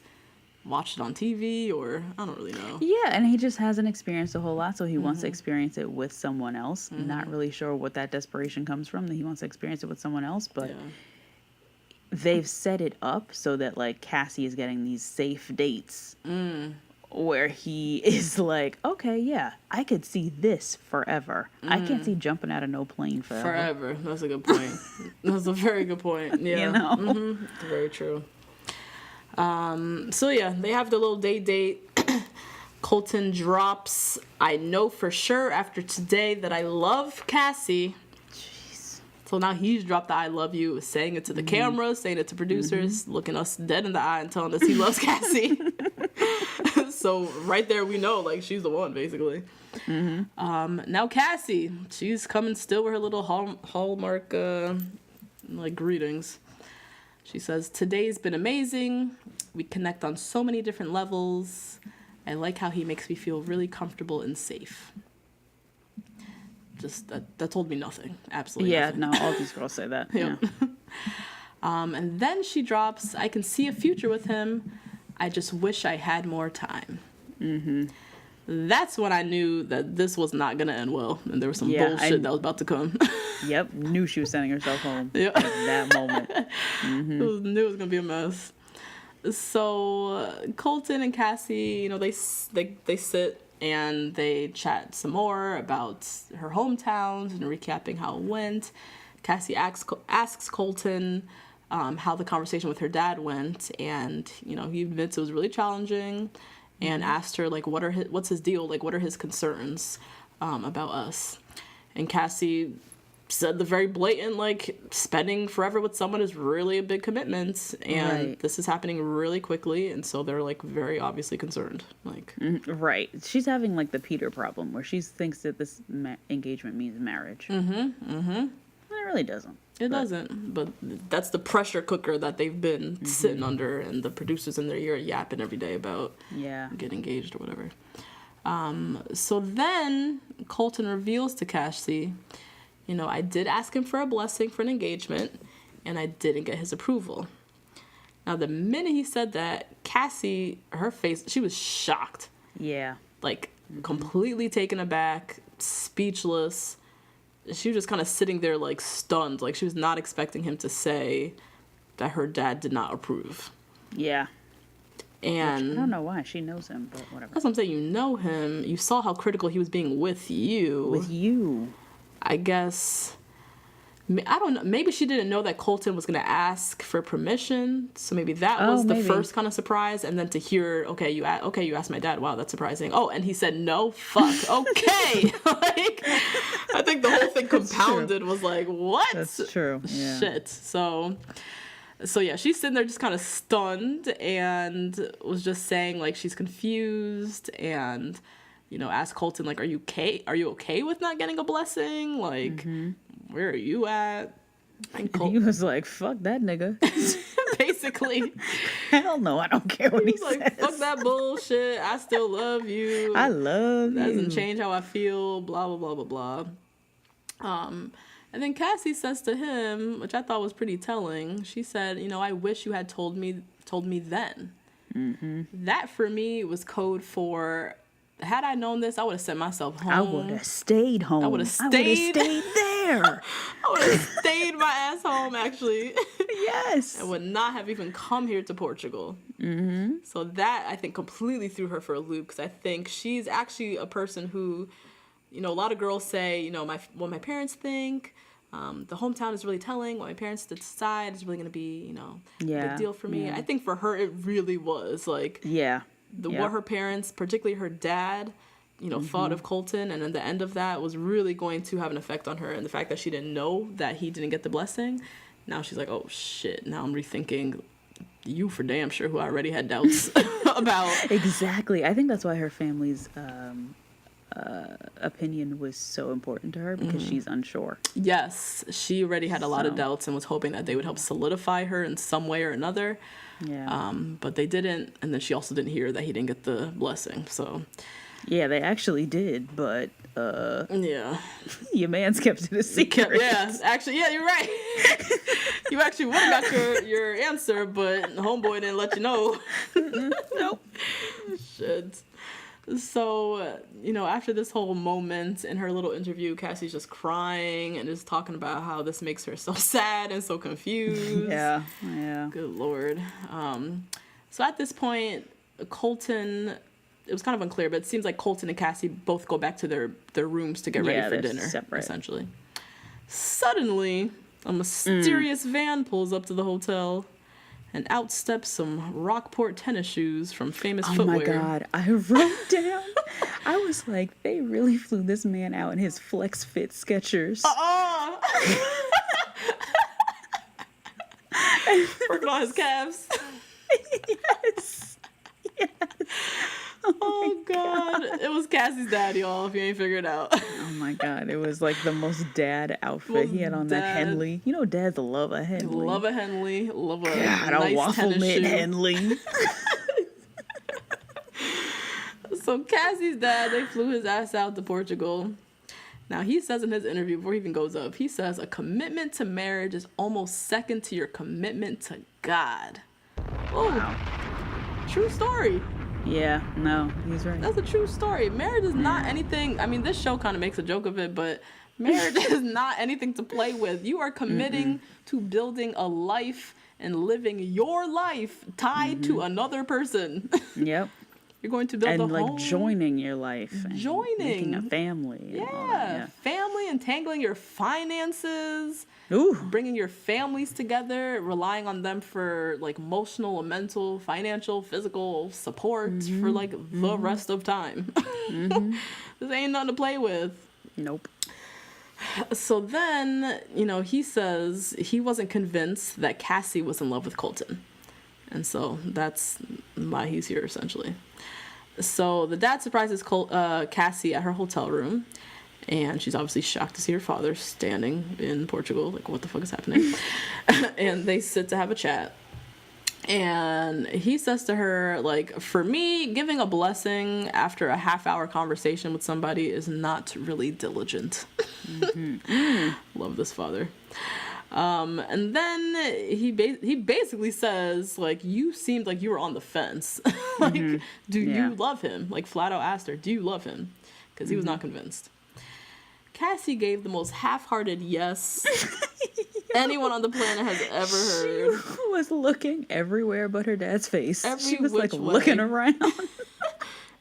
watched it on TV or I don't really know. Yeah, and he just hasn't experienced a whole lot, so he wants to experience it with someone else. Not really sure what that desperation comes from, that he wants to experience it with someone else, but they've set it up so that, like, Cassie is getting these safe dates where he is like, okay, yeah, I could see this forever. I can't see jumping out of no plane forever. Forever. That's a good point. That's a very good point. Yeah. You know? Very true. So yeah, they have the little date. Colton drops, I know for sure after today that I love Cassie. Jeez. So now he's dropped the I love you, saying it to the camera, saying it to producers, looking us dead in the eye and telling us he loves Cassie. So right there we know, like, she's the one, basically. Now Cassie, she's coming still with her little Hallmark, like, greetings. She says, today's been amazing. We connect on so many different levels. I like how he makes me feel really comfortable and safe. Just, that told me nothing. Absolutely nothing. No, all these girls say that. Yep. Yeah. And then she drops, I can see a future with him. I just wish I had more time. That's when I knew that this was not going to end well. And there was some bullshit that was about to come. Yep, knew she was sending herself home Yep. at that moment. Knew it was going to be a mess. So Colton and Cassie, you know, they sit and they chat some more about her hometowns and recapping how it went. Cassie asks Colton how the conversation with her dad went, and, you know, he admits it was really challenging, and asked her, like, what's his deal, like, what are his concerns about us. And Cassie said the very blatant, like, spending forever with someone is really a big commitment, and this is happening really quickly, and so they're, like, very obviously concerned, like. Right. She's having, like, the Peter problem, where she thinks that this engagement means marriage. It really doesn't. It doesn't, but that's the pressure cooker that they've been sitting under, and the producers in their ear yapping every day about getting engaged or whatever. So then Colton reveals to Cassie, you know, I did ask him for a blessing for an engagement, and I didn't get his approval. Now, the minute he said that, Cassie, her face, she was shocked. Yeah. Like, completely taken aback, speechless. She was just kind of sitting there, like, stunned. Like, she was not expecting him to say that her dad did not approve. Yeah. And which, I don't know why. She knows him, but whatever. That's what I'm saying. You know him. You saw how critical he was being with you. With you. I guess, I don't know. Maybe she didn't know that Colton was going to ask for permission. So maybe that was the first kind of surprise. And then to hear, okay, you asked my dad. Wow, that's surprising. Oh, and he said no? Fuck. Okay. Like, I think the whole thing compounded was like, what? That's true. Yeah. Shit. So yeah, she's sitting there just kind of stunned and was just saying, like, she's confused and, you know, asked Colton, like, are you okay with not getting a blessing? Like, where are you at? And he was like, fuck that nigga. Basically. Hell no, I don't care what he says. Like, fuck that bullshit. I still love you. I love you. That doesn't change how I feel. Blah, blah, blah, blah, blah. And then Cassie says to him, which I thought was pretty telling, she said, you know, I wish you had told me then. That, for me, was code for, had I known this, I would have sent myself home. I would have stayed home. I would have stayed there. I would have stayed my ass home, actually. Yes. And would not have even come here to Portugal. So that, I think, completely threw her for a loop, because I think she's actually a person who, you know, a lot of girls say, you know, what my parents think, The hometown is really telling what my parents decide is really going to be, you know, a big deal for me. Yeah. I think for her, it really was like what her parents, particularly her dad, you know, thought of Colton. And then the end of that was really going to have an effect on her. And the fact that she didn't know that he didn't get the blessing. Now she's like, oh, shit. Now I'm rethinking you for damn sure who I already had doubts about. Exactly. I think that's why her family's opinion was so important to her, because she's unsure. Yes. She already had a lot of doubts and was hoping that they would help solidify her in some way or another. Yeah. But they didn't. And then she also didn't hear that he didn't get the blessing. So... yeah, they actually did, but yeah, your man's kept it a secret. Actually, yeah, you're right. You actually would have got your answer, but homeboy didn't let you know. Nope. Shit. So, you know, after this whole moment in her little interview, Cassie's just crying and is talking about how this makes her so sad and so confused. Yeah. Good Lord. So at this point, Colton... it was kind of unclear, but it seems like Colton and Cassie both go back to their rooms to get ready for dinner, separate. Essentially. Suddenly, a mysterious van pulls up to the hotel, and out steps some Rockport tennis shoes from Famous Footwear. Oh my God, I wrote down, I was like, they really flew this man out in his Flex Fit Skechers. Working on his calves. Yes. Oh God. It was Cassie's dad, y'all, if you ain't figured out. Oh my God, it was like the most dad outfit. He had on that Henley. You know, dads love a Henley. Love a Henley. Love a God, nice a waffle knit Henley. So Cassie's dad, they flew his ass out to Portugal. Now, he says in his interview, before he even goes up, he says, a commitment to marriage is almost second to your commitment to God. Oh, wow. True story. Yeah, no, he's right. That's a true story. Marriage is not anything. I mean, this show kind of makes a joke of it, but marriage is not anything to play with. You are committing to building a life and living your life tied to another person. Yep. You're going to build a home. And like joining your life. And making a family. And all that, yeah. Family, entangling your finances. Ooh. Bringing your families together, relying on them for like emotional, mental, financial, physical support for like the rest of time. This ain't nothing to play with. Nope. So then, you know, he says he wasn't convinced that Cassie was in love with Colton. And so that's why he's here, essentially. So the dad surprises Cassie at her hotel room. And she's obviously shocked to see her father standing in Portugal. Like, what the fuck is happening? And they sit to have a chat. And he says to her, like, for me, giving a blessing after a half-hour conversation with somebody is not really diligent. Love this father. And then he basically says, like, you seemed like you were on the fence. Like, do you love him? Like, flat out asked her, do you love him? Because he was not convinced. Cassie gave the most half-hearted yes anyone on the planet has ever heard. She was looking everywhere but her dad's face. She was like way. looking around.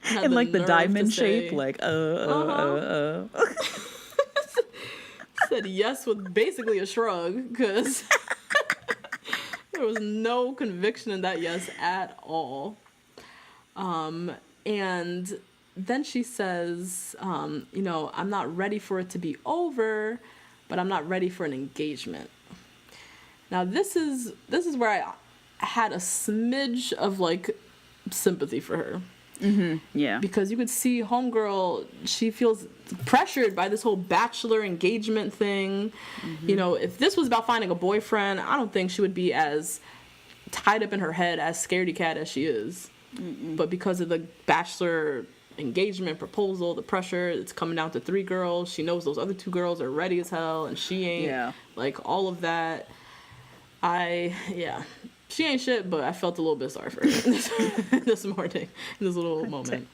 And like the diamond shape, say, like Said yes with basically a shrug, because there was no conviction in that yes at all. And then she says, you know, I'm not ready for it to be over, but I'm not ready for an engagement. Now, this is where I had a smidge of, like, sympathy for her. Yeah. Because you could see homegirl, she feels pressured by this whole bachelor engagement thing. You know, if this was about finding a boyfriend, I don't think she would be as tied up in her head as scaredy cat as she is. But because of the bachelor engagement proposal, the pressure, it's coming down to 3 girls. She knows those other 2 girls are ready as hell, and she ain't. Yeah. Like, all of that. She ain't shit, but I felt a little bit sorry for her this morning, in this little moment.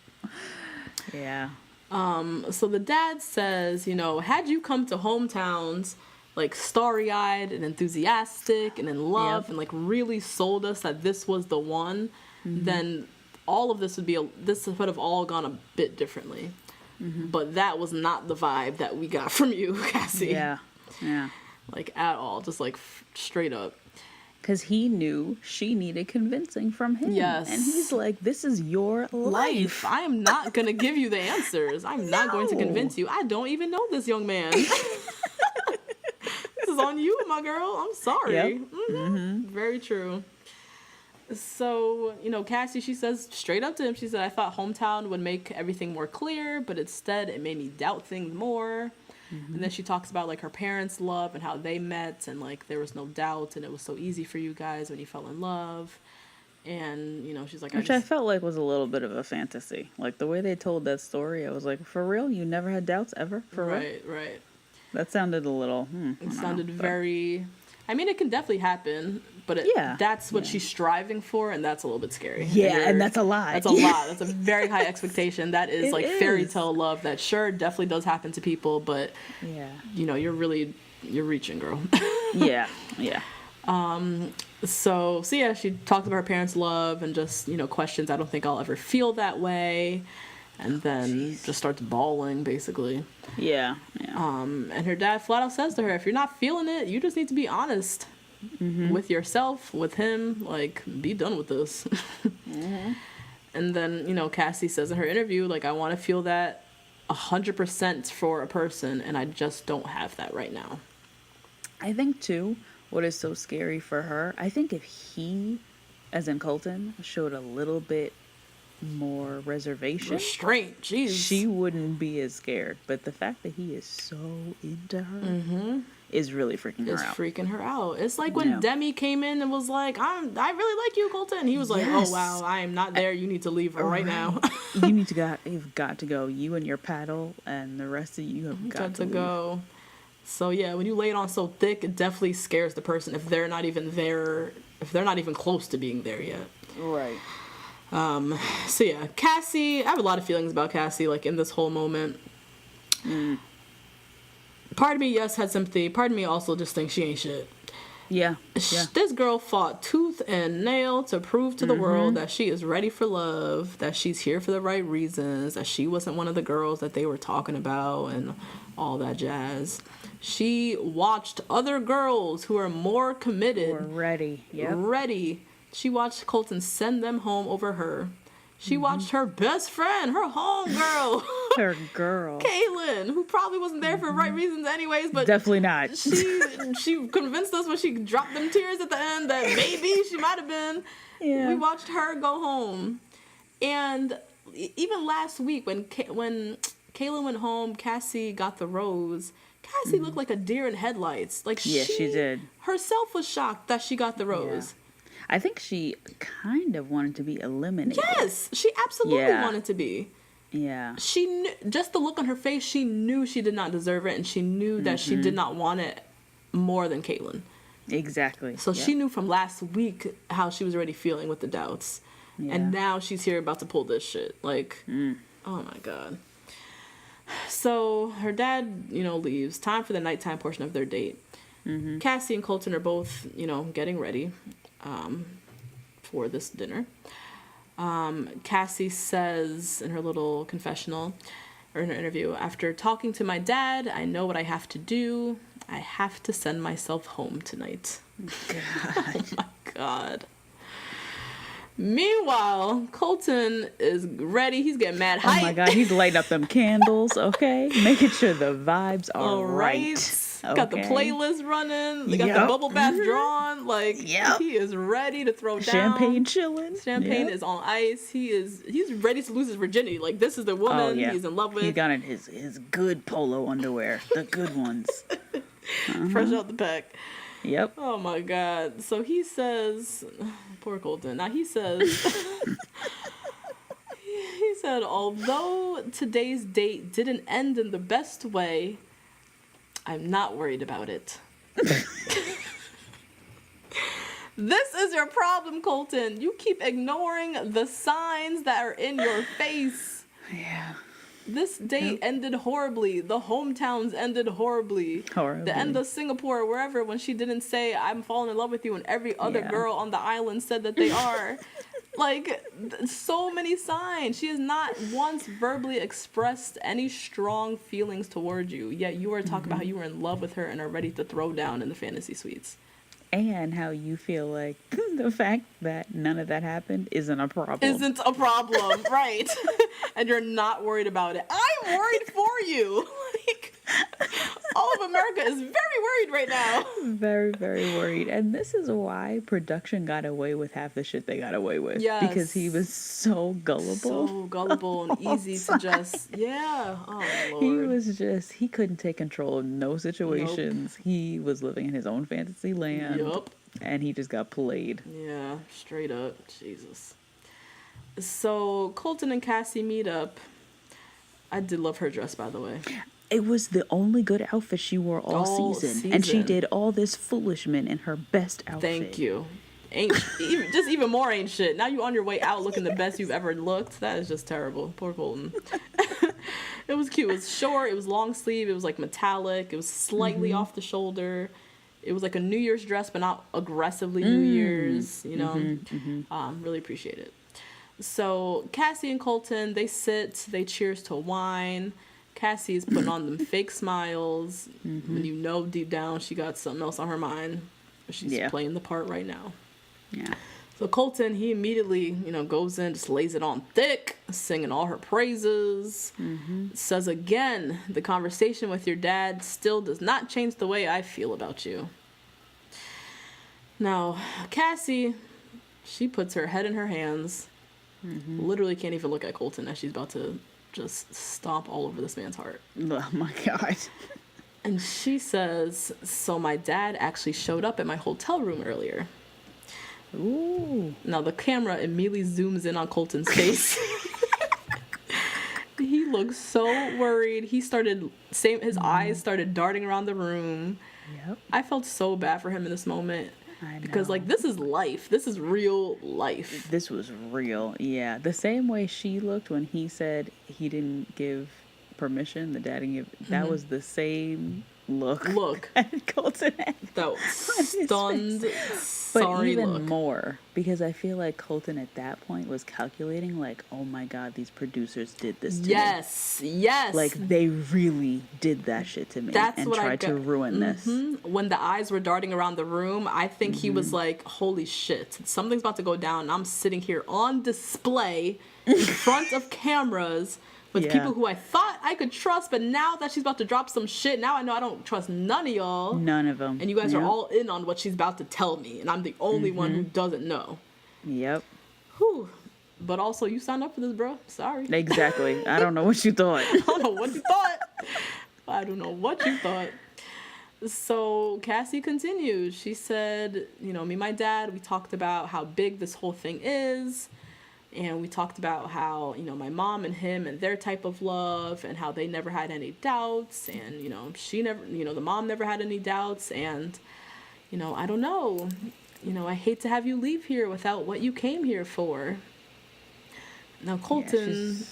Yeah. So the dad says, you know, had you come to hometowns, like, starry-eyed and enthusiastic and in love, and, like, really sold us that this was the one, then all of this would have all gone a bit differently. But that was not the vibe that we got from you, Cassie. Yeah. Yeah. Like, at all. Just, like, straight up. Because he knew she needed convincing from him. Yes. And he's like, this is your life. I am not going to give you the answers. I'm not going to convince you. I don't even know this young man. This is on you, my girl. I'm sorry. Yep. Very true. So, you know, Cassie, she says straight up to him, she said, I thought hometown would make everything more clear, but instead it made me doubt things more. And then she talks about, like, her parents' love and how they met, and, like, there was no doubt, and it was so easy for you guys when you fell in love. And, you know, she's like... Which I felt like was a little bit of a fantasy. Like, the way they told that story, I was like, for real? You never had doubts ever? For real? Right. That sounded a little... It sounded very... I mean, it can definitely happen, but that's what she's striving for, and that's a little bit scary. Yeah, and that's a lot. That's a lot. That's a very high expectation. That is fairy tale love that sure definitely does happen to people, but you know, you're reaching, girl. Yeah. So yeah, she talked about her parents' love and just, you know, questions, I don't think I'll ever feel that way. And then just starts bawling, basically. Yeah. And her dad flat out says to her, if you're not feeling it, you just need to be honest with yourself, with him. Like, be done with this. And then, you know, Cassie says in her interview, like, I want to feel that 100% for a person, and I just don't have that right now. I think, too, what is so scary for her, I think if he, as in Colton, showed a little bit more restraint, jeez, she wouldn't be as scared. But the fact that he is so into her is really freaking her out. It's like when Demi came in and was like, I really like you, Colton. He was like, oh wow, I am not there, you need to leave right now. You've got to go, you and your paddle, and the rest of you have got to go. So yeah, when you lay it on so thick, it definitely scares the person if they're not even there, if they're not even close to being there yet. Right. So yeah, Cassie, I have a lot of feelings about Cassie, like, in this whole moment. Part of me, yes, had sympathy. Part of me also just thinks she ain't shit. Yeah. This girl fought tooth and nail to prove to the world that she is ready for love, that she's here for the right reasons, that she wasn't one of the girls that they were talking about and all that jazz. She watched other girls who are more committed. Who are ready. Yep. Ready. She watched Colton send them home over her. She watched her best friend, her homegirl. Her girl. Kaylin, who probably wasn't there for the right reasons anyways, but... Definitely not. She convinced us when she dropped them tears at the end that maybe she might have been. Yeah. We watched her go home. And even last week when Kaylin went home, Cassie got the rose. Cassie looked like a deer in headlights. Like, she did. Herself was shocked that she got the rose. Yeah. I think she kind of wanted to be eliminated. Yes, she absolutely wanted to be. Yeah. She knew, just the look on her face, she knew she did not deserve it, and she knew that she did not want it more than Caitlyn. Exactly. So she knew from last week how she was already feeling with the doubts. Yeah. And now she's here about to pull this shit. Like, oh my God. So her dad, leaves. Time for the nighttime portion of their date. Cassie and Colton are both, getting ready for this dinner. Cassie says in her little confessional, or in her interview, after talking to my dad, I know what I have to do. I have to send myself home tonight. God. Oh my God. Meanwhile, Colton is ready. He's getting mad hype. Oh my God, he's lighting up them candles, okay? Making sure the vibes are all right. Okay. Got the playlist running. They got the bubble bath drawn. Like, he is ready to throw down. Champagne chilling. Champagne is on ice. He's ready to lose his virginity. Like, this is the woman he's in love with. He got in his good polo underwear. The good ones. Fresh out the pack. Yep. Oh my God. So he says, poor Colton. Now he says, he said, although today's date didn't end in the best way, I'm not worried about it. This is your problem, Colton. You keep ignoring the signs that are in your face. Yeah. This date ended horribly. The hometowns ended horribly. The end of Singapore, wherever, when she didn't say, I'm falling in love with you, and every other girl on the island said that they are. Like, so many signs. She has not once verbally expressed any strong feelings towards you, yet you are talking about how you were in love with her and are ready to throw down in the fantasy suites. And how you feel like the fact that none of that happened isn't a problem. Isn't a problem, right? And you're not worried about it. I'm worried for you. Like, all of America is very worried right now. Very, very worried. And this is why production got away with half the shit they got away with. Yes. Because he was so gullible. So gullible and easy to just, yeah. Oh, Lord. He was just, he couldn't take control of no situations. Nope. He was living in his own fantasy land. Yup. And he just got played. Yeah, straight up. Jesus. So Colton and Cassie meet up. I did love her dress, by the way. It was the only good outfit she wore all season. And she did all this foolishment in her best outfit. Thank you. Even more ain't shit. Now you on your way out looking the best you've ever looked. That is just terrible. Poor Colton. It was cute. It was short. It was long sleeve. It was like metallic. It was slightly off the shoulder. It was like a New Year's dress, but not aggressively New Year's. You know, really appreciate it. So Cassie and Colton, they sit. They cheers to wine. Cassie is putting on them fake smiles. When you know deep down she got something else on her mind. She's playing the part right now. Yeah. So Colton, he immediately, goes in, just lays it on thick, singing all her praises. Says again, the conversation with your dad still does not change the way I feel about you. Now, Cassie, she puts her head in her hands. Literally can't even look at Colton as she's about to just stomp all over this man's heart. Oh my God. And she says, so my dad actually showed up at my hotel room earlier. Ooh. Now the camera immediately zooms in on Colton's face. He looks so worried. His eyes started darting around the room. Yep. I felt so bad for him in this moment. I know. Because, this is life. This is real life. This was real, yeah. The same way she looked when he said he didn't give permission, the dad didn't give... That was the same look. And Colton had that stunned, but even look. more, because I feel like Colton at that point was calculating, oh my God, these producers did this to me. Yes. They really did that shit to me. And tried to ruin this. When the eyes were darting around the room, I think he was like, holy shit, something's about to go down, and I'm sitting here on display in front of cameras with people who I thought I could trust, but now that she's about to drop some shit, now I know I don't trust none of y'all. None of them. And you guys are all in on what she's about to tell me, and I'm the only one who doesn't know. Yep. Whew. But also, you signed up for this, bro. Sorry. Exactly. I don't know what you thought. I don't know what you thought. So Cassie continues. She said, me and my dad, we talked about how big this whole thing is. And we talked about how, my mom and him and their type of love and how they never had any doubts. And, she never, the mom never had any doubts. And, I don't know. I hate to have you leave here without what you came here for. Now, Colton,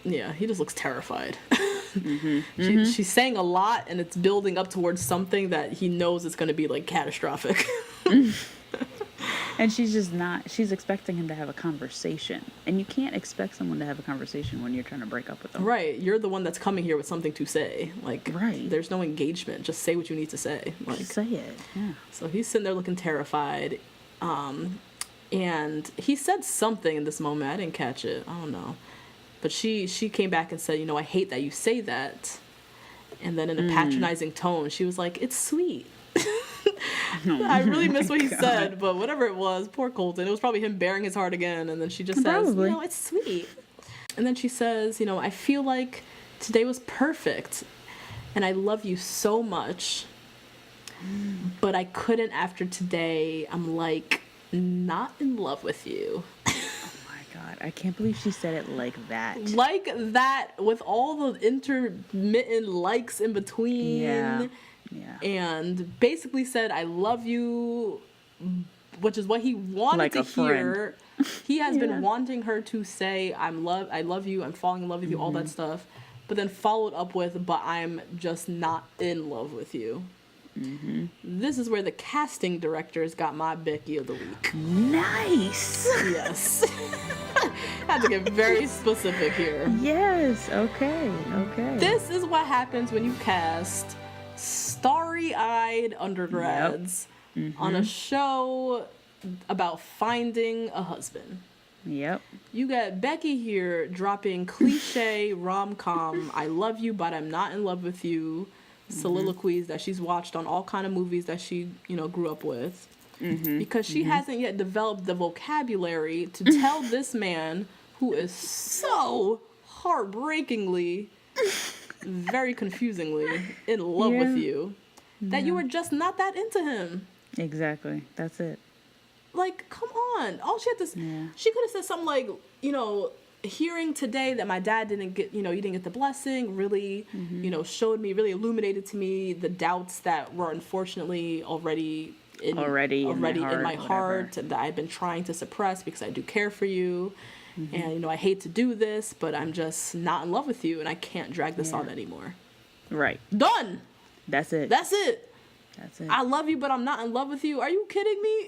he just looks terrified. She's saying a lot, and it's building up towards something that he knows is going to be, catastrophic. And she's just not, she's expecting him to have a conversation. And you can't expect someone to have a conversation when you're trying to break up with them. Right. You're the one that's coming here with something to say. Right. There's no engagement. Just say what you need to say. Just say it. Yeah. So he's sitting there looking terrified. And he said something in this moment. I didn't catch it. I don't know. But she came back and said, I hate that you say that. And then in a patronizing tone, she was like, it's sweet. I really miss what he said, but whatever it was, poor Colton. It was probably him bearing his heart again, and then she just says, it's sweet. And then she says, I feel like today was perfect, and I love you so much, but I couldn't after today. I'm not in love with you. God, I can't believe she said it like that. Like that, with all the intermittent likes in between. Yeah. And basically said, I love you, which is what he wanted to hear. He has been wanting her to say, I love you, I'm falling in love with you, all that stuff. But then followed up with, but I'm just not in love with you. This is where the casting directors got my Becky of the week. Nice. Yes. Had to get very specific here. Yes. Okay. This is what happens when you cast starry-eyed undergrads on a show about finding a husband. Yep. You got Becky here dropping cliche rom-com, I love you, but I'm not in love with you soliloquies that she's watched on all kind of movies that she, grew up with. Because she hasn't yet developed the vocabulary to tell this man who is so heartbreakingly, very confusingly in love with you that you were just not that into him. Exactly. That's it. Like, come on. All she had to she could have said something like, hearing today that my dad didn't get, you didn't get the blessing really, showed me, really illuminated to me the doubts that were unfortunately already in my heart that I've been trying to suppress because I do care for you. And, I hate to do this, but I'm just not in love with you and I can't drag this on anymore. Right. Done. That's it. I love you, but I'm not in love with you. Are you kidding me?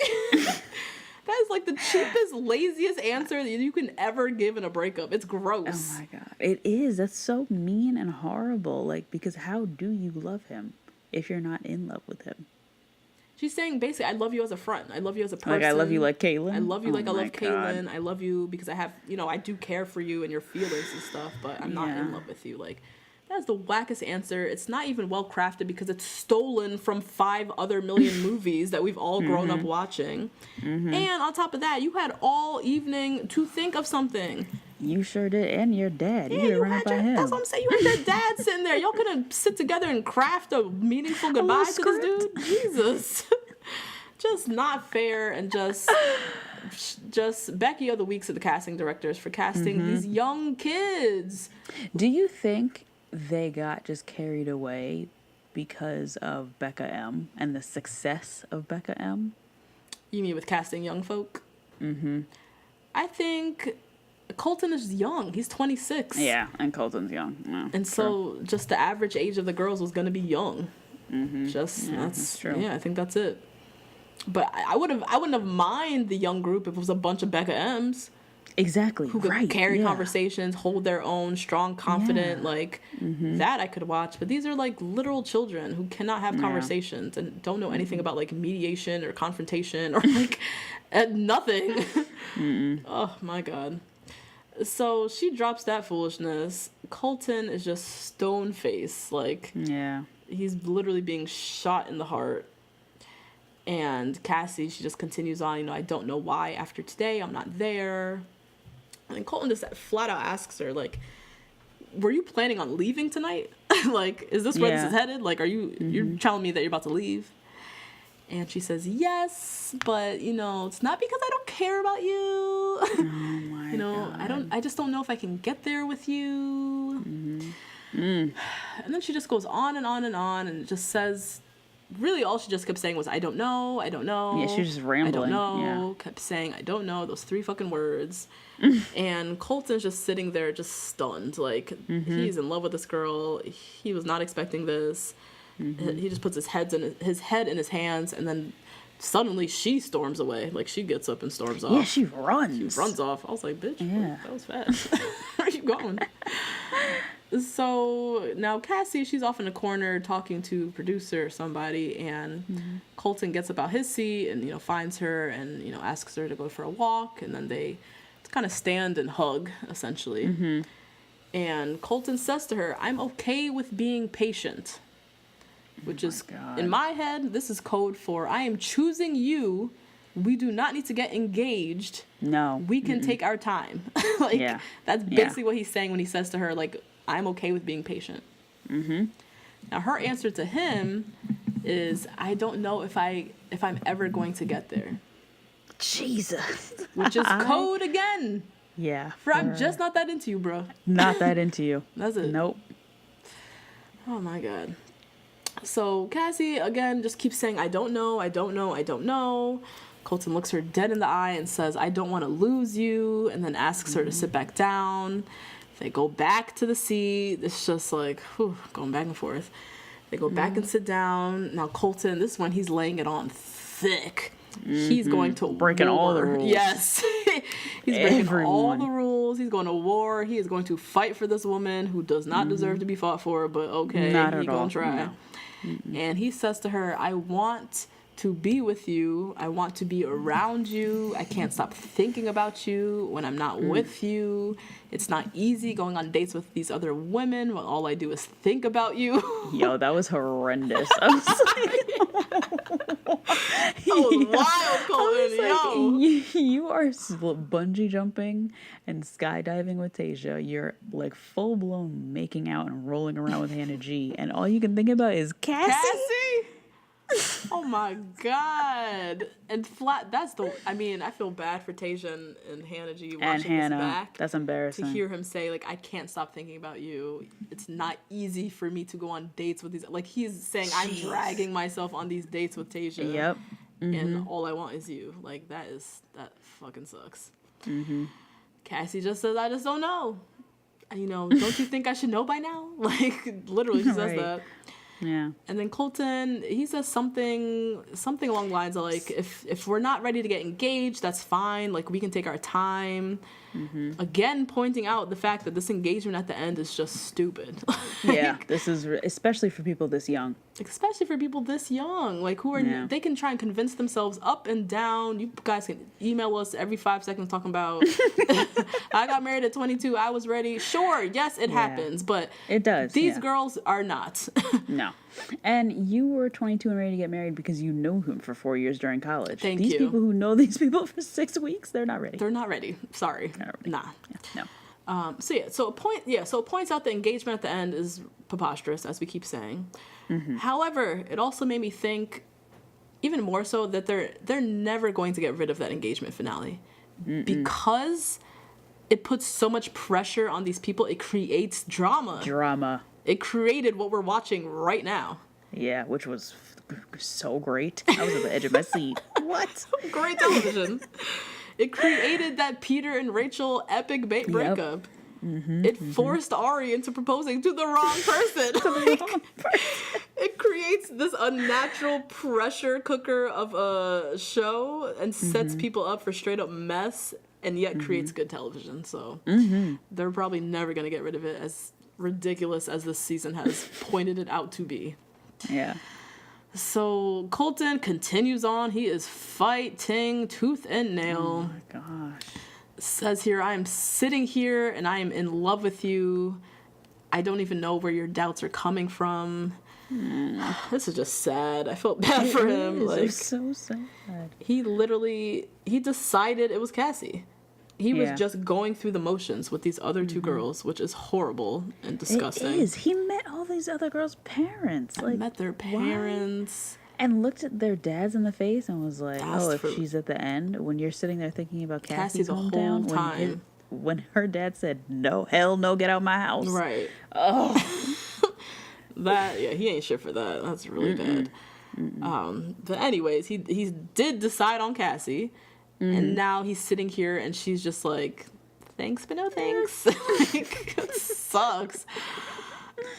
That is like the cheapest, laziest answer that you can ever give in a breakup. It's gross. Oh my God. It is. That's so mean and horrible. Like, because how do you love him if you're not in love with him? She's saying basically, I love you as a friend. I love you as a person. Like, I love you like Caitlyn? I love you like I love Caitlyn. I love you because I have, I do care for you and your feelings and stuff, but I'm not in love with you. Like, that's the wackest answer. It's not even well crafted because it's stolen from 5 other million movies that we've all grown up watching. And on top of that, you had all evening to think of something. You sure did, and your dad. Yeah, you had him. That's what I'm saying. You had your dad sitting there. Y'all couldn't sit together and craft a meaningful goodbye to this dude. Jesus, just not fair, and just Becky of the weeks of the casting directors for casting these young kids. Do you think they got just carried away because of Becca M and the success of Becca M? You mean with casting young folk? I think Colton is young. He's 26. Yeah, and Colton's young. Yeah, and so just the average age of the girls was going to be young. That's true. Yeah, I think that's it. But I wouldn't have minded the young group if it was a bunch of Becca M's. Exactly. Who could carry conversations, hold their own, strong, confident, that I could watch. But these are like literal children who cannot have conversations and don't know anything about like mediation or confrontation or like nothing. Oh my God. So she drops that foolishness. Colton is just stone face. Like, he's literally being shot in the heart. And Cassie, she just continues on, I don't know why after today I'm not there. And Colton just flat out asks her, like, were you planning on leaving tonight? Like, is this where this is headed? Like, are you're telling me that you're about to leave? And she says, yes, but, it's not because I don't care about you. Oh my God. I just don't know if I can get there with you. And then she just goes on and on and on and just says, really all she just kept saying was, I don't know. Yeah, she was just rambling. I don't know. Kept saying, I don't know, those 3 fucking words. And Colton's just sitting there just stunned. Like, he's in love with this girl. He was not expecting this. He just puts his head in his hands, and then suddenly she storms away. Like, she gets up and storms off. Yeah, she runs. She runs off. I was like, bitch, that was fast. Where are you going? So now Cassie, she's off in a corner talking to a producer or somebody, and Colton gets up out his seat and, finds her and, asks her to go for a walk, and then they kind of stand and hug, essentially. And Colton says to her, I'm okay with being patient. Which is, in my head, this is code for, I am choosing you. We do not need to get engaged. No. We can take our time. That's basically what he's saying when he says to her, like, I'm okay with being patient. Now, her answer to him is, I don't know if I'm ever going to get there. Jesus. Which is code again. Yeah. For I'm just not that into you, bro. Not that into you. That's it. Nope. Oh, my God. So Cassie, again, just keeps saying, I don't know. Colton looks her dead in the eye and says, I don't want to lose you, and then asks her to sit back down. They go back to the seat. It's just like, going back and forth. They go back and sit down. Now Colton, this one, he's laying it on thick. He's going to breaking war. all the rules. Yes. He's breaking all Everyone. the rules. He's going to war. He is going to fight for this woman who does not deserve to be fought for, but okay, Not he's at all. going to try. No. And he says to her, I want to be with you. I want to be around you. I can't stop thinking about you when I'm not with you. It's not easy going on dates with these other women when all I do is think about you. Yo, that was horrendous. I was That was wild, Colton. Yo. you are bungee jumping and skydiving with Tayshia. You're like full blown making out and rolling around with Hannah G. And all you can think about is Cassie. Oh my God. And flat, I feel bad for Tayshia and Hannah G watching And Hannah. this back. That's embarrassing. To hear him say, like, I can't stop thinking about you. It's not easy for me to go on dates with these. Like, he's saying, I'm dragging myself on these dates with Tayshia. Yep. And all I want is you. Like, that fucking sucks. Cassie just says, I just don't know. And, don't you think I should know by now? Like, literally, she says Right. that. Yeah. And then Colton, he says something along the lines of, like, if we're not ready to get engaged, that's fine. Like, we can take our time. Again, pointing out the fact that this engagement at the end is just stupid. Yeah. This is especially for people this young. Especially for people this young, like, who are they can try and convince themselves up and down. You guys can email us every 5 seconds talking about I got married at 22, I was ready. Sure, yes, it happens, but It does. these yeah. girls are not. No. And you were 22 and ready to get married because you know him for 4 years during college. Thank these you. people who know these people for 6 weeks, they're not ready. They're not ready. Sorry. Not ready. Nah. No. So it points out the engagement at the end is preposterous, as we keep saying. However, it also made me think even more so that they're never going to get rid of that engagement finale because it puts so much pressure on these people. It creates drama. It created what we're watching right now. Yeah, which was so great. I was at the edge of my seat. What? Great television. It created that Peter and Rachel epic breakup. It forced Ari into proposing to the wrong person. It creates this unnatural pressure cooker of a show and sets people up for straight up mess and yet creates good television. So they're probably never going to get rid of it, as ridiculous as this season has pointed it out to be. Yeah. So Colton continues on. He is fighting tooth and nail. Oh my gosh. Says here, I am sitting here and I am in love with you. I don't even know where your doubts are coming from. This is just sad. I felt bad for him. It Like, was so sad. he decided it was Cassie. He was just going through the motions with these other two girls, which is horrible and disgusting. It is. He met all these other girls' parents. Like, Met their parents. and looked at their dads in the face and was like, Asked "Oh, if for- she's at the end, when you're sitting there thinking about Cassie Cassie's the whole hometown, time. when her dad said, "No, hell no, get out my house." Right. Oh, He ain't shit for that. That's really bad. But anyways, he did decide on Cassie, and now he's sitting here, and she's just like, "Thanks, but no thanks." Like, it sucks.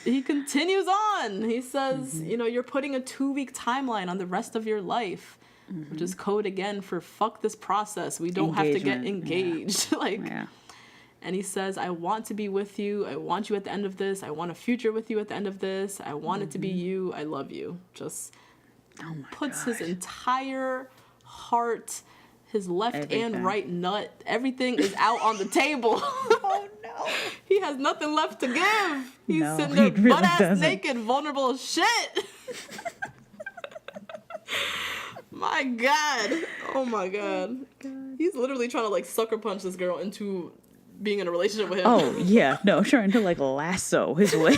He continues on. He says, you're putting a 2-week timeline on the rest of your life, which is code again for fuck this process. We don't have to get engaged. yeah. And he says, I want to be with you. I want you at the end of this. I want a future with you at the end of this. I want it to be you. I love you. Just puts his entire heart, his left and right nut, everything is out on the table. Oh no. He has nothing left to give. He's No, sitting there he really butt-ass doesn't. naked, vulnerable as shit. My God. Oh my God. He's literally trying to like sucker punch this girl into being in a relationship with him. Oh yeah, no, trying to like lasso his way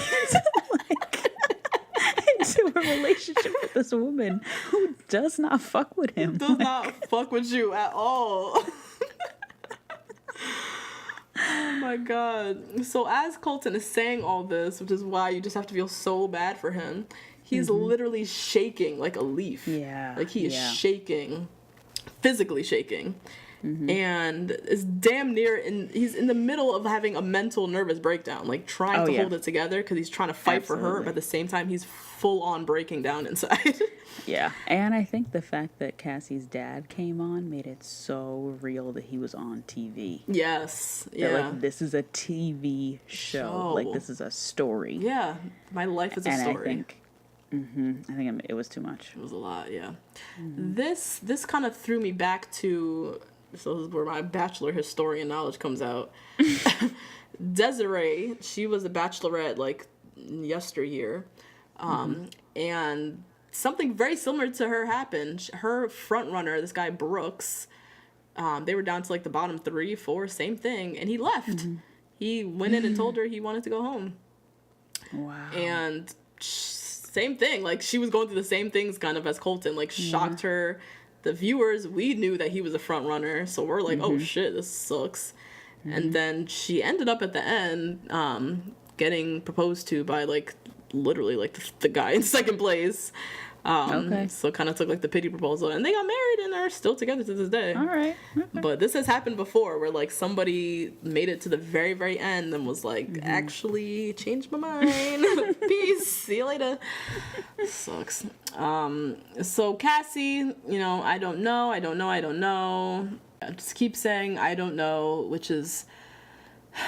into a relationship with this woman who does not fuck with him. Does not fuck with you at all. Oh my God. So as Colton is saying all this, which is why you just have to feel so bad for him, he's literally shaking like a leaf. Yeah. Like he is shaking, physically shaking. and is damn near he's in the middle of having a mental nervous breakdown, like trying to hold it together because he's trying to fight for her, but at the same time he's full on breaking down inside. Yeah, and I think the fact that Cassie's dad came on made it so real that he was on TV. Yes, that, like, this is a TV show. Like, this is a story. Yeah, my life is a story. I think it was too much. It was a lot, yeah. This kind of threw me back to, so this is where my Bachelor historian knowledge comes out. Desiree, she was a bachelorette, like, yesteryear. And something very similar to her happened. Her front runner, this guy Brooks, they were down to, like, the bottom 3, 4, same thing, and he left. He went in and told her he wanted to go home. Wow. And same thing, like, she was going through the same things kind of as Colton, like, shocked her. The viewers, we knew that he was a front runner, so we're like, oh shit, this sucks. And then she ended up at the end getting proposed to by, like, literally, like, the guy in second place. So kind of took, like, the pity proposal, and they got married and are still together to this day. All right. Okay. But this has happened before, where, like, somebody made it to the very, very end and was like, actually, changed my mind. Peace. See you later. Sucks. So Cassie, you know, I don't know. I just keep saying I don't know, which is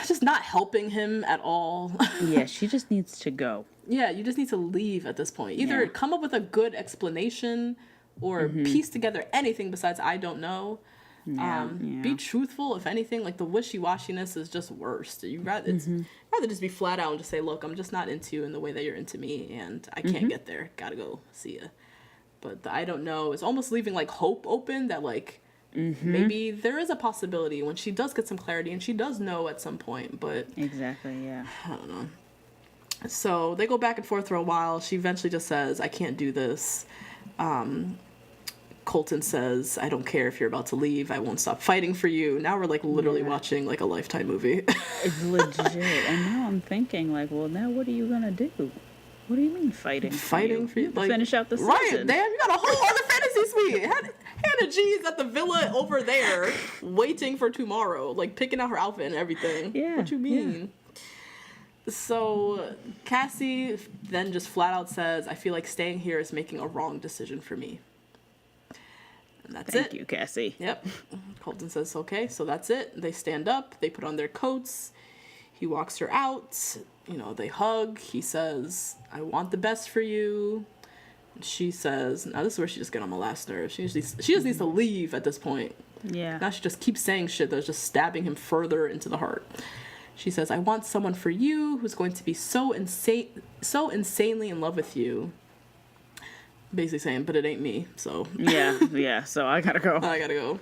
just not helping him at all. Yeah, she just needs to go. Yeah, you just need to leave at this point. Either come up with a good explanation or piece together anything besides I don't know. Be truthful, if anything. Like, the wishy-washiness is just worse. You rather just be flat out and just say, look, I'm just not into you in the way that you're into me, and I can't get there. Gotta go. See ya. But the I don't know is almost leaving, like, hope open that, like, maybe there is a possibility when she does get some clarity, and she does know at some point, but... Exactly, yeah. I don't know. So they go back and forth for a while. She eventually just says, I can't do this. Colton says, I don't care if you're about to leave. I won't stop fighting for you. Now we're, like, literally watching, like, a Lifetime movie. It's legit. And now I'm thinking, like, well, now what are you going to do? What do you mean fighting for you? Like, finish out the season. Right, damn, you got a whole other fantasy suite. Hannah G is at the villa over there waiting for tomorrow, like, picking out her outfit and everything. Yeah. What you mean? Yeah. So Cassie then just flat out says, I feel like staying here is making a wrong decision for me. And that's it. Thank you, Cassie. Yep. Colton says, okay, so that's it. They stand up. They put on their coats. He walks her out. You know, they hug. He says, I want the best for you. And she says, now this is where she just gets on my last nerve. She just needs to leave at this point. Yeah. Now she just keeps saying shit that's just stabbing him further into the heart. She says, I want someone for you who's going to be so insanely in love with you. Basically saying, but it ain't me, so. Yeah, so I gotta go.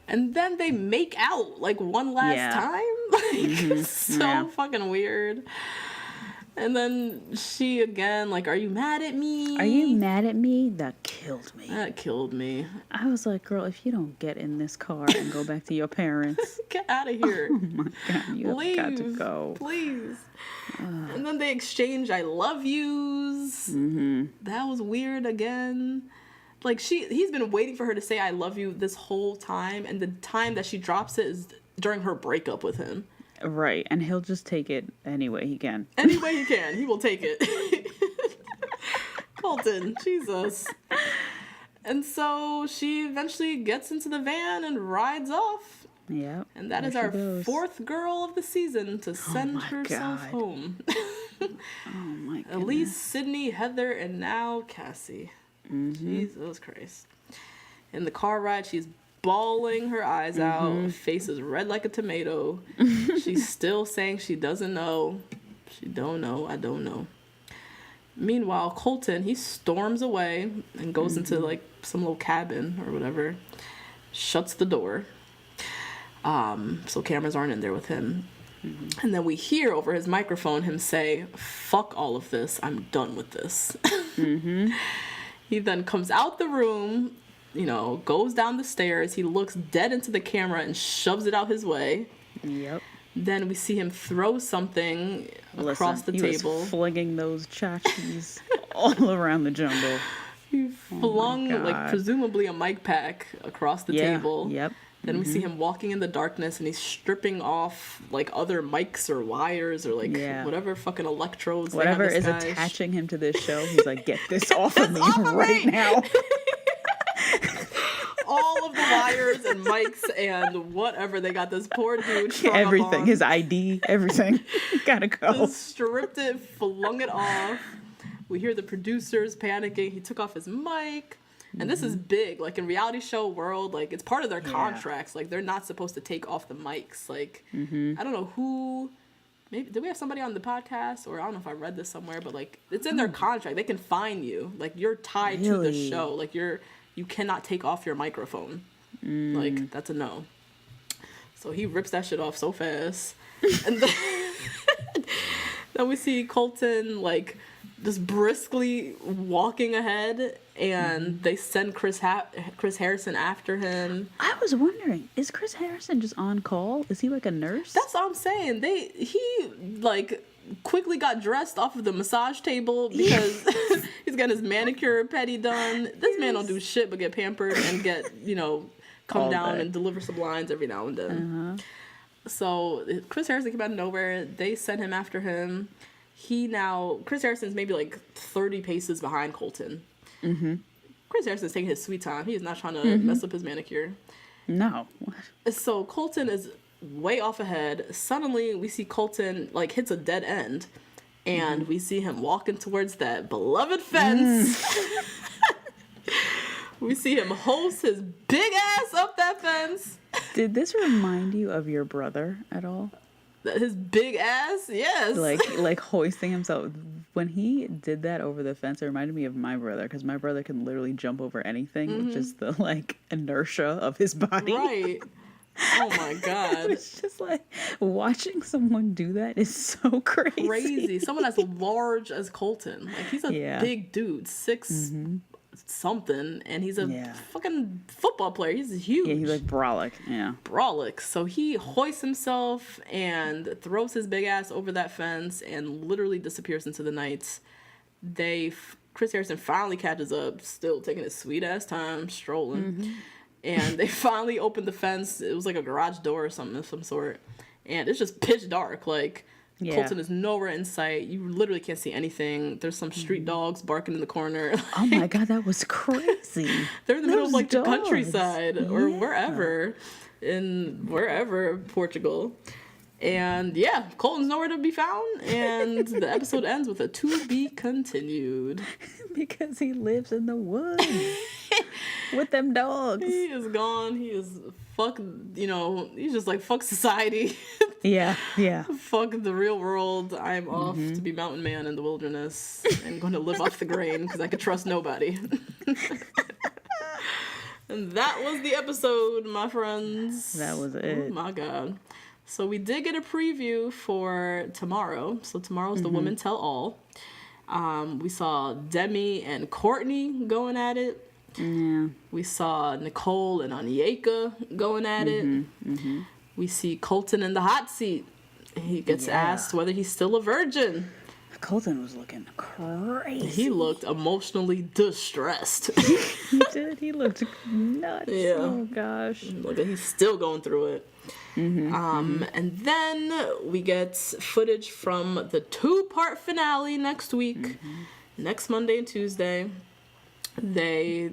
And then they make out, like, one last time. Like, it's so fucking weird. And then she again, like, are you mad at me? Are you mad at me? That killed me. That killed me. I was like, girl, if you don't get in this car and go back to your parents. Get out of here. Oh my God, you've got to go. Please. And then they exchange I love yous. That was weird again. Like, he's been waiting for her to say I love you this whole time, and the time that she drops it is during her breakup with him. Right, and he'll just take it any way he can. Any way he can, he will take it. Colton, Jesus. And so she eventually gets into the van and rides off. Yeah. And that is our fourth girl of the season to send herself home. Oh my God. Elise, Sydney, Heather, and now Cassie. Jesus Christ. In the car ride, she's bawling her eyes out. Face is red like a tomato. She's still saying she doesn't know. She don't know. I don't know. Meanwhile, Colton, he storms away and goes into, like, some little cabin or whatever. Shuts the door. So cameras aren't in there with him. And then we hear over his microphone him say, fuck all of this. I'm done with this. He then comes out the room, you know, goes down the stairs. He looks dead into the camera and shoves it out his way. Yep. Then we see him throw something across the table. Was flinging those tchotchkes all around the jungle. He flung, like, God. presumably a mic pack across the table. Yep. Then we see him walking in the darkness, and he's stripping off, like, other mics or wires or, like, whatever fucking electrodes Whatever they is have this guy attaching him to this show, he's like, get this off of me right now. all of the wires and mics and whatever they got this poor dude strung Everything. up on. His ID, everything. Gotta go. Just stripped it, flung it off. We hear the producers panicking. He took off his mic. And this is big. Like, in reality show world, like, it's part of their contracts. Like, they're not supposed to take off the mics. Like, I don't know who... Maybe did we have somebody on the podcast? Or I don't know if I read this somewhere. But, like, it's in their contract. They can fine you. Like, you're tied to the show. Like, you cannot take off your microphone. Like, that's a no. So he rips that shit off so fast. And then we see Colton, like, just briskly walking ahead, and they send Chris Harrison after him. I was wondering, is Chris Harrison just on call? Is he like a nurse? That's what I'm saying. He like quickly got dressed off of the massage table because he's got his manicure pedi done. This man don't do shit but get pampered and get, come All down day. and deliver some lines every now and then. So Chris Harrison came out of nowhere. They sent him after him. Chris Harrison's maybe like 30 paces behind Colton. Chris Harrison's taking his sweet time. He is not trying to mess up his manicure. No. So Colton is way off ahead. Suddenly, we see Colton, like, hits a dead end. And we see him walking towards that beloved fence. We see him host his big ass up that fence. Did this remind you of your brother at all? His big ass? Yes. Like hoisting himself. When he did that over the fence, it reminded me of my brother, because my brother can literally jump over anything with just the, like, inertia of his body. Right. Oh my God. It's just like, watching someone do that is so crazy. Crazy. Someone as large as Colton. Like, he's a big dude, 6 something, and he's a fucking football player. He's huge. Yeah, he's like brolic. Yeah. Brolic. So he hoists himself and throws his big ass over that fence and literally disappears into the night. Chris Harrison finally catches up, still taking his sweet ass time, strolling. And they finally opened the fence. It was like a garage door or something of some sort. And it's just pitch dark. Like, Colton is nowhere in sight. You literally can't see anything. There's some street dogs barking in the corner. Oh my God, that was crazy. They're in the middle of, like, dogs. the countryside or wherever Portugal. And Colton's nowhere to be found, and the episode ends with a to be continued. Because he lives in the woods with them dogs. He is gone. He is he's just like, fuck society. Yeah. Fuck the real world. I'm off to be mountain man in the wilderness and going to live off the grain because I could trust nobody. And that was the episode, my friends. That was it. Oh my God. So we did get a preview for tomorrow. So tomorrow's the Women Tell All. We saw Demi and Courtney going at it. Yeah. We saw Nicole and Onyeka going at it. We see Colton in the hot seat. He gets asked whether he's still a virgin. Colton was looking crazy. He looked emotionally distressed. He did. He looked nuts. Yeah. Oh gosh. Look, he's still going through it. And then we get footage from the 2-part finale next week, next Monday and Tuesday. They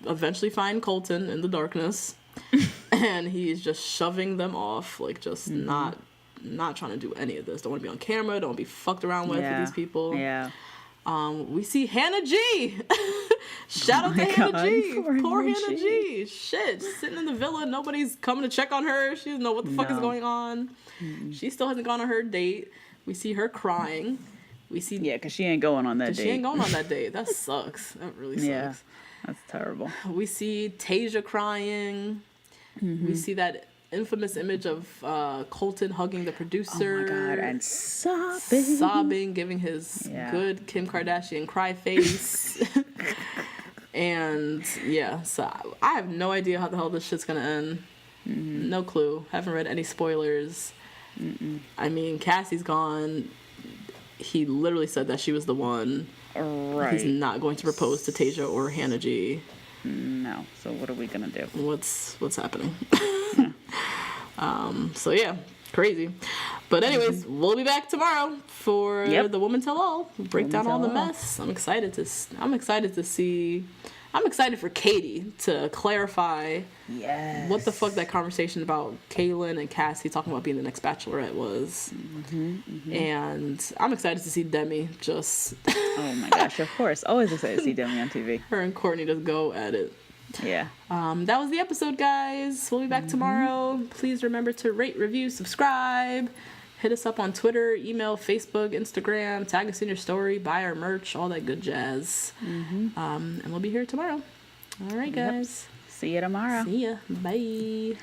eventually find Colton in the darkness, and he's just shoving them off, like, just not trying to do any of this. Don't want to be on camera. Don't want to be fucked around with these people. Yeah. We see Hannah G. Shout out to Hannah G. Poor Hannah G. Shit, sitting in the villa. Nobody's coming to check on her. She doesn't know what the fuck is going on. She still hasn't gone on her date. We see her crying. Because she ain't going on that date. She ain't going on that date. That sucks. That really sucks. Yeah, that's terrible. We see Tayshia crying. We see that infamous image of Colton hugging the producer. Oh my God, and sobbing. Giving his good Kim Kardashian cry face. And so I have no idea how the hell this shit's gonna end. No clue. Haven't read any spoilers. I mean, Cassie's gone. He literally said that she was the one. Right. He's not going to propose to Tayshia or Hannah G. No. So what are we gonna do? What's happening? So yeah, crazy. But anyways, we'll be back tomorrow for the Woman Tell All. Break down all the mess. I'm excited to see. I'm excited for Katie to clarify what the fuck that conversation about Kaylin and Cassie talking about being the next Bachelorette was. And I'm excited to see Demi just... Oh my gosh, of course. Always excited to see Demi on TV. Her and Courtney just go at it. Yeah. That was the episode, guys. We'll be back tomorrow. Please remember to rate, review, subscribe. Hit us up on Twitter, email, Facebook, Instagram. Tag us in your story. Buy our merch. All that good jazz. And we'll be here tomorrow. All right, guys. See you tomorrow. See ya. Bye.